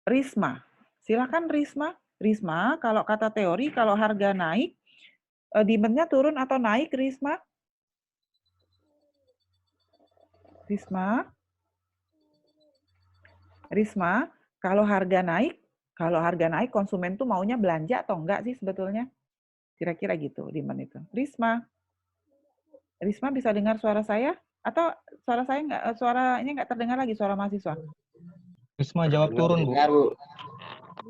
Risma. Silakan Risma. Risma, kalau kata teori, kalau harga naik, demand-nya turun atau naik, Risma? Risma? Risma, kalau harga naik konsumen tuh maunya belanja atau enggak sih sebetulnya? Kira-kira gitu, demand itu. Risma bisa dengar suara saya? Atau suaranya nggak terdengar lagi, suara mahasiswa? Risma jawab turun, Bu.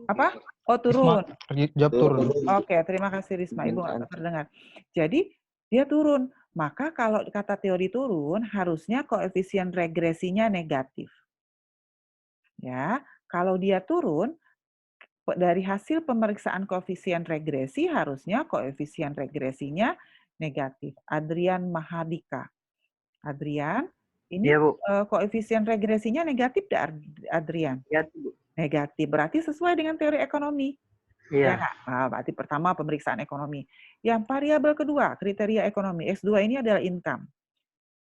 Apa? Oh, turun. Risma jawab turun. Oke, terima kasih Risma. Ibu nggak terdengar. Jadi, dia turun. Maka kalau kata teori turun, harusnya koefisien regresinya negatif. Ya, kalau dia turun, dari hasil pemeriksaan koefisien regresi, harusnya koefisien regresinya negatif. Adrian Mahadika. Adrian, ini Iya, Bu. Koefisien regresinya negatif tidak, Adrian? Iya, Bu. Negatif, berarti sesuai dengan teori ekonomi. Iya. Ya, nah, berarti pertama pemeriksaan ekonomi. Yang variabel kedua, kriteria ekonomi. X2 ini adalah income.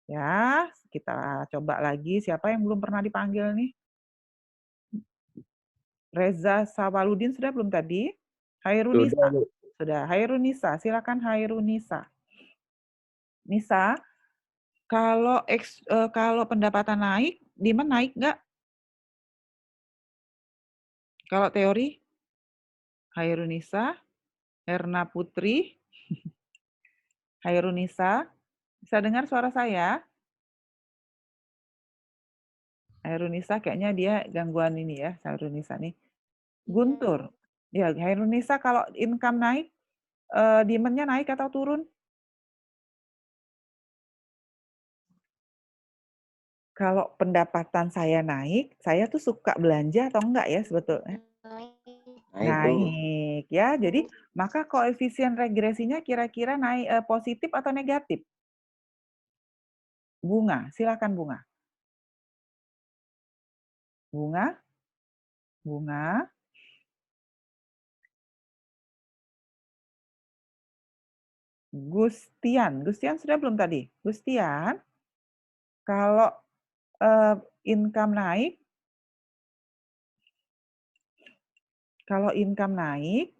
Ya, kita coba lagi. Siapa yang belum pernah dipanggil nih? Reza Sawaludin sudah belum tadi? Hairunisa. Sudah. Hairunisa, silakan Hairunisa. Nisa, kalau pendapatan naik, demand naik nggak? Kalau teori? Hairunisa, Erna Putri, Hairunisa, bisa dengar suara saya? Hairunisa kayaknya dia gangguan ini ya, Hairunisa nih. Guntur, ya Hairunisa kalau income naik, demand-nya naik atau turun? Kalau pendapatan saya naik, saya tuh suka belanja atau enggak ya sebetulnya? Naik ya. Jadi maka koefisien regresinya kira-kira naik positif atau negatif? Bunga, silakan Bunga. Bunga. Gustian sudah belum tadi? Gustian, kalau income naik,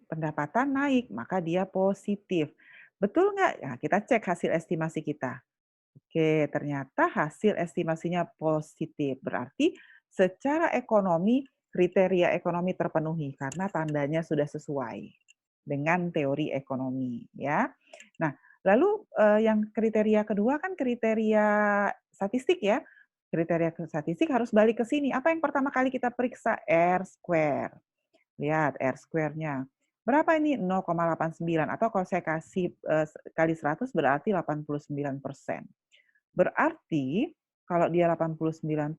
pendapatan naik, maka dia positif. Betul nggak? Nah, kita cek hasil estimasi kita. Oke, ternyata hasil estimasinya positif. Berarti secara ekonomi, kriteria ekonomi terpenuhi karena tandanya sudah sesuai dengan teori ekonomi, ya. Nah, lalu yang kriteria kedua kan kriteria statistik ya. Kriteria statistik harus balik ke sini. Apa yang pertama kali kita periksa? R-square. Lihat R-square-nya. Berapa ini? 0,89 atau kalau saya kasih kali 100 berarti 89%. Berarti kalau dia 89%,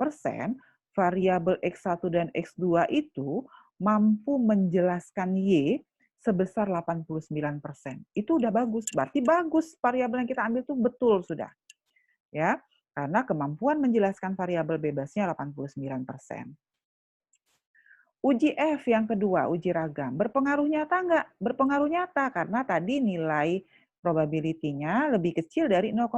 variabel X1 dan X2 itu mampu menjelaskan Y sebesar 89%. Itu udah bagus. Berarti bagus variabel yang kita ambil itu betul sudah. Ya, karena kemampuan menjelaskan variabel bebasnya 89%. Uji F yang kedua, uji ragam. Berpengaruh nyata nggak? Berpengaruh nyata, karena tadi nilai probability-nya lebih kecil dari 0,05.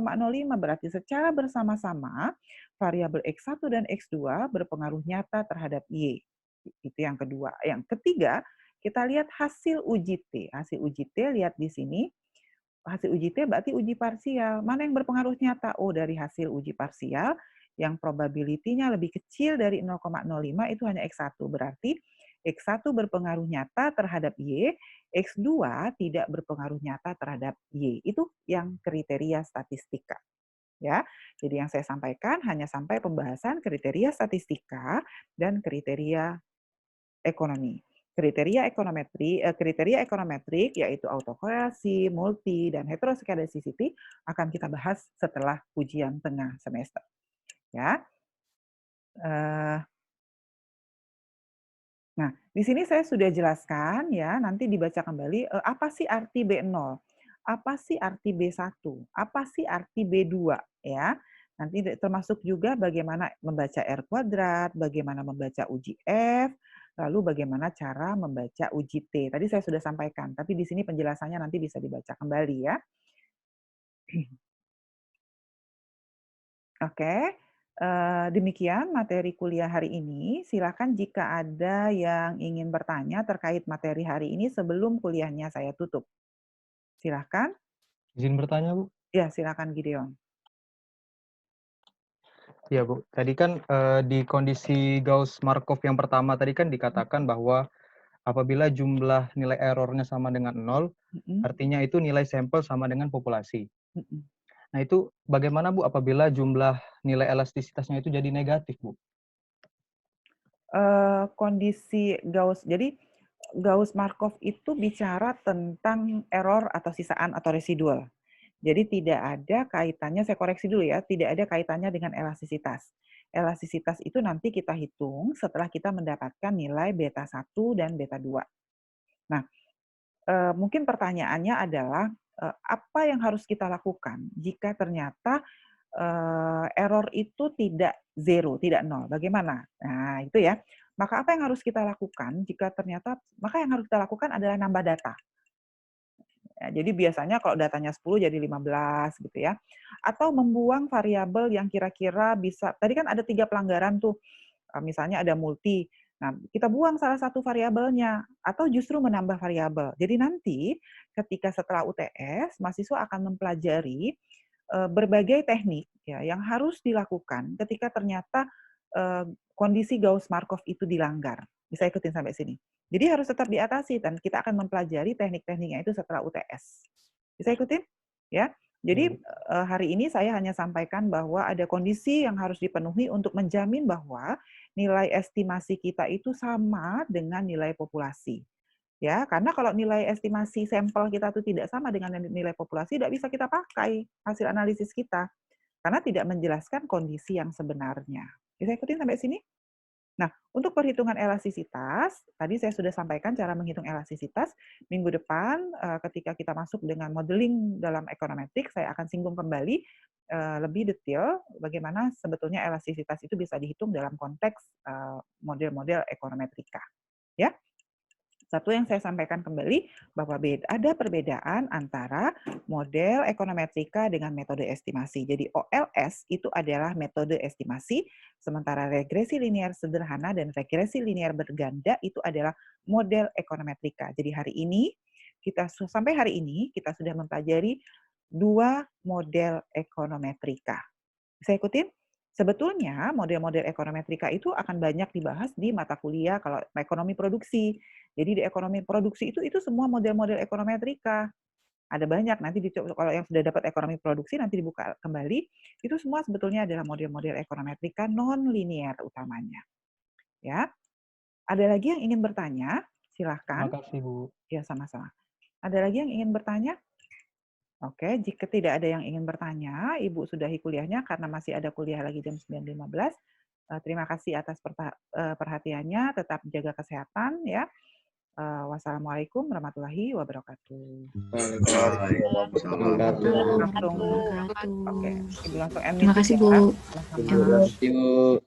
Berarti secara bersama-sama, variabel X1 dan X2 berpengaruh nyata terhadap Y. Itu yang kedua. Yang ketiga, kita lihat hasil uji T. Hasil uji T, lihat di sini. Hasil uji T berarti uji parsial. Mana yang berpengaruh nyata? Oh, dari hasil uji parsial, yang probability-nya lebih kecil dari 0,05 itu hanya X1. Berarti X1 berpengaruh nyata terhadap Y, X2 tidak berpengaruh nyata terhadap Y. Itu yang kriteria statistika. Ya, jadi yang saya sampaikan hanya sampai pembahasan kriteria statistika dan kriteria ekonomi. Kriteria ekonometrik yaitu autokorelasi, multi, dan heteroskedasticity akan kita bahas setelah ujian tengah semester. Ya. Nah, di sini saya sudah jelaskan ya, nanti dibaca kembali apa sih arti B0, apa sih arti B1, apa sih arti B2 ya. Nanti termasuk juga bagaimana membaca R kuadrat, bagaimana membaca uji F, lalu bagaimana cara membaca uji T. Tadi saya sudah sampaikan, tapi di sini penjelasannya nanti bisa dibaca kembali ya. Oke. Demikian materi kuliah hari ini. Silakan jika ada yang ingin bertanya terkait materi hari ini sebelum kuliahnya saya tutup. Silakan. Izin bertanya, Bu. Ya, silakan Gideon. Ya, Bu. Tadi kan di kondisi Gauss-Markov yang pertama tadi kan dikatakan bahwa apabila jumlah nilai errornya sama dengan 0, artinya itu nilai sampel sama dengan populasi. Nah, itu bagaimana, Bu, apabila jumlah nilai elastisitasnya itu jadi negatif, Bu? Kondisi Gauss, jadi Gauss-Markov itu bicara tentang error atau sisaan atau residual. Jadi tidak ada kaitannya, saya koreksi dulu ya, tidak ada kaitannya dengan elastisitas. Elastisitas itu nanti kita hitung setelah kita mendapatkan nilai beta 1 dan beta 2. Nah, mungkin pertanyaannya adalah, apa yang harus kita lakukan jika ternyata error itu tidak 0, tidak 0, bagaimana? Nah, itu ya. Maka apa yang harus kita lakukan jika ternyata, maka yang harus kita lakukan adalah nambah data. Ya, jadi biasanya kalau datanya 10 jadi 15 gitu ya. Atau membuang variabel yang kira-kira bisa, tadi kan ada 3 pelanggaran tuh, misalnya ada multi. Nah, kita buang salah satu variabelnya, atau justru menambah variabel. Jadi nanti ketika setelah UTS, mahasiswa akan mempelajari berbagai teknik ya yang harus dilakukan ketika ternyata kondisi Gauss-Markov itu dilanggar. Bisa ikutin sampai sini. Jadi harus tetap diatasi dan kita akan mempelajari teknik-tekniknya itu setelah UTS. Bisa ikutin? Ya. Jadi hari ini saya hanya sampaikan bahwa ada kondisi yang harus dipenuhi untuk menjamin bahwa nilai estimasi kita itu sama dengan nilai populasi. Ya, karena kalau nilai estimasi sampel kita itu tidak sama dengan nilai populasi, tidak bisa kita pakai hasil analisis kita. Karena tidak menjelaskan kondisi yang sebenarnya. Bisa ikutin sampai sini? Nah, untuk perhitungan elastisitas, tadi saya sudah sampaikan cara menghitung elastisitas. Minggu depan, ketika kita masuk dengan modeling dalam ekonometrik, saya akan singgung kembali lebih detail bagaimana sebetulnya elastisitas itu bisa dihitung dalam konteks model-model ekonometrika. Ya. Satu yang saya sampaikan kembali, bahwa ada perbedaan antara model ekonometrika dengan metode estimasi. Jadi OLS itu adalah metode estimasi, sementara regresi linear sederhana dan regresi linear berganda itu adalah model ekonometrika. Jadi hari ini sampai hari ini kita sudah mempelajari 2 model ekonometrika. Saya ikutin? Sebetulnya model-model ekonometrika itu akan banyak dibahas di mata kuliah kalau ekonomi produksi. Jadi di ekonomi produksi itu semua model-model ekonometrika. Ada banyak, nanti kalau yang sudah dapat ekonomi produksi nanti dibuka kembali, itu semua sebetulnya adalah model-model ekonometrika non-linear utamanya. Ya. Ada lagi yang ingin bertanya? Silahkan. Terima kasih, Bu. Ya, sama-sama. Ada lagi yang ingin bertanya? Oke, jika tidak ada yang ingin bertanya, Ibu sudahi kuliahnya karena masih ada kuliah lagi jam 9.15. Terima kasih atas perhatiannya, tetap jaga kesehatan ya. Wassalamualaikum warahmatullahi wabarakatuh. Oke, Ibu langsung end. Terima kasih, Bu. Sama-sama.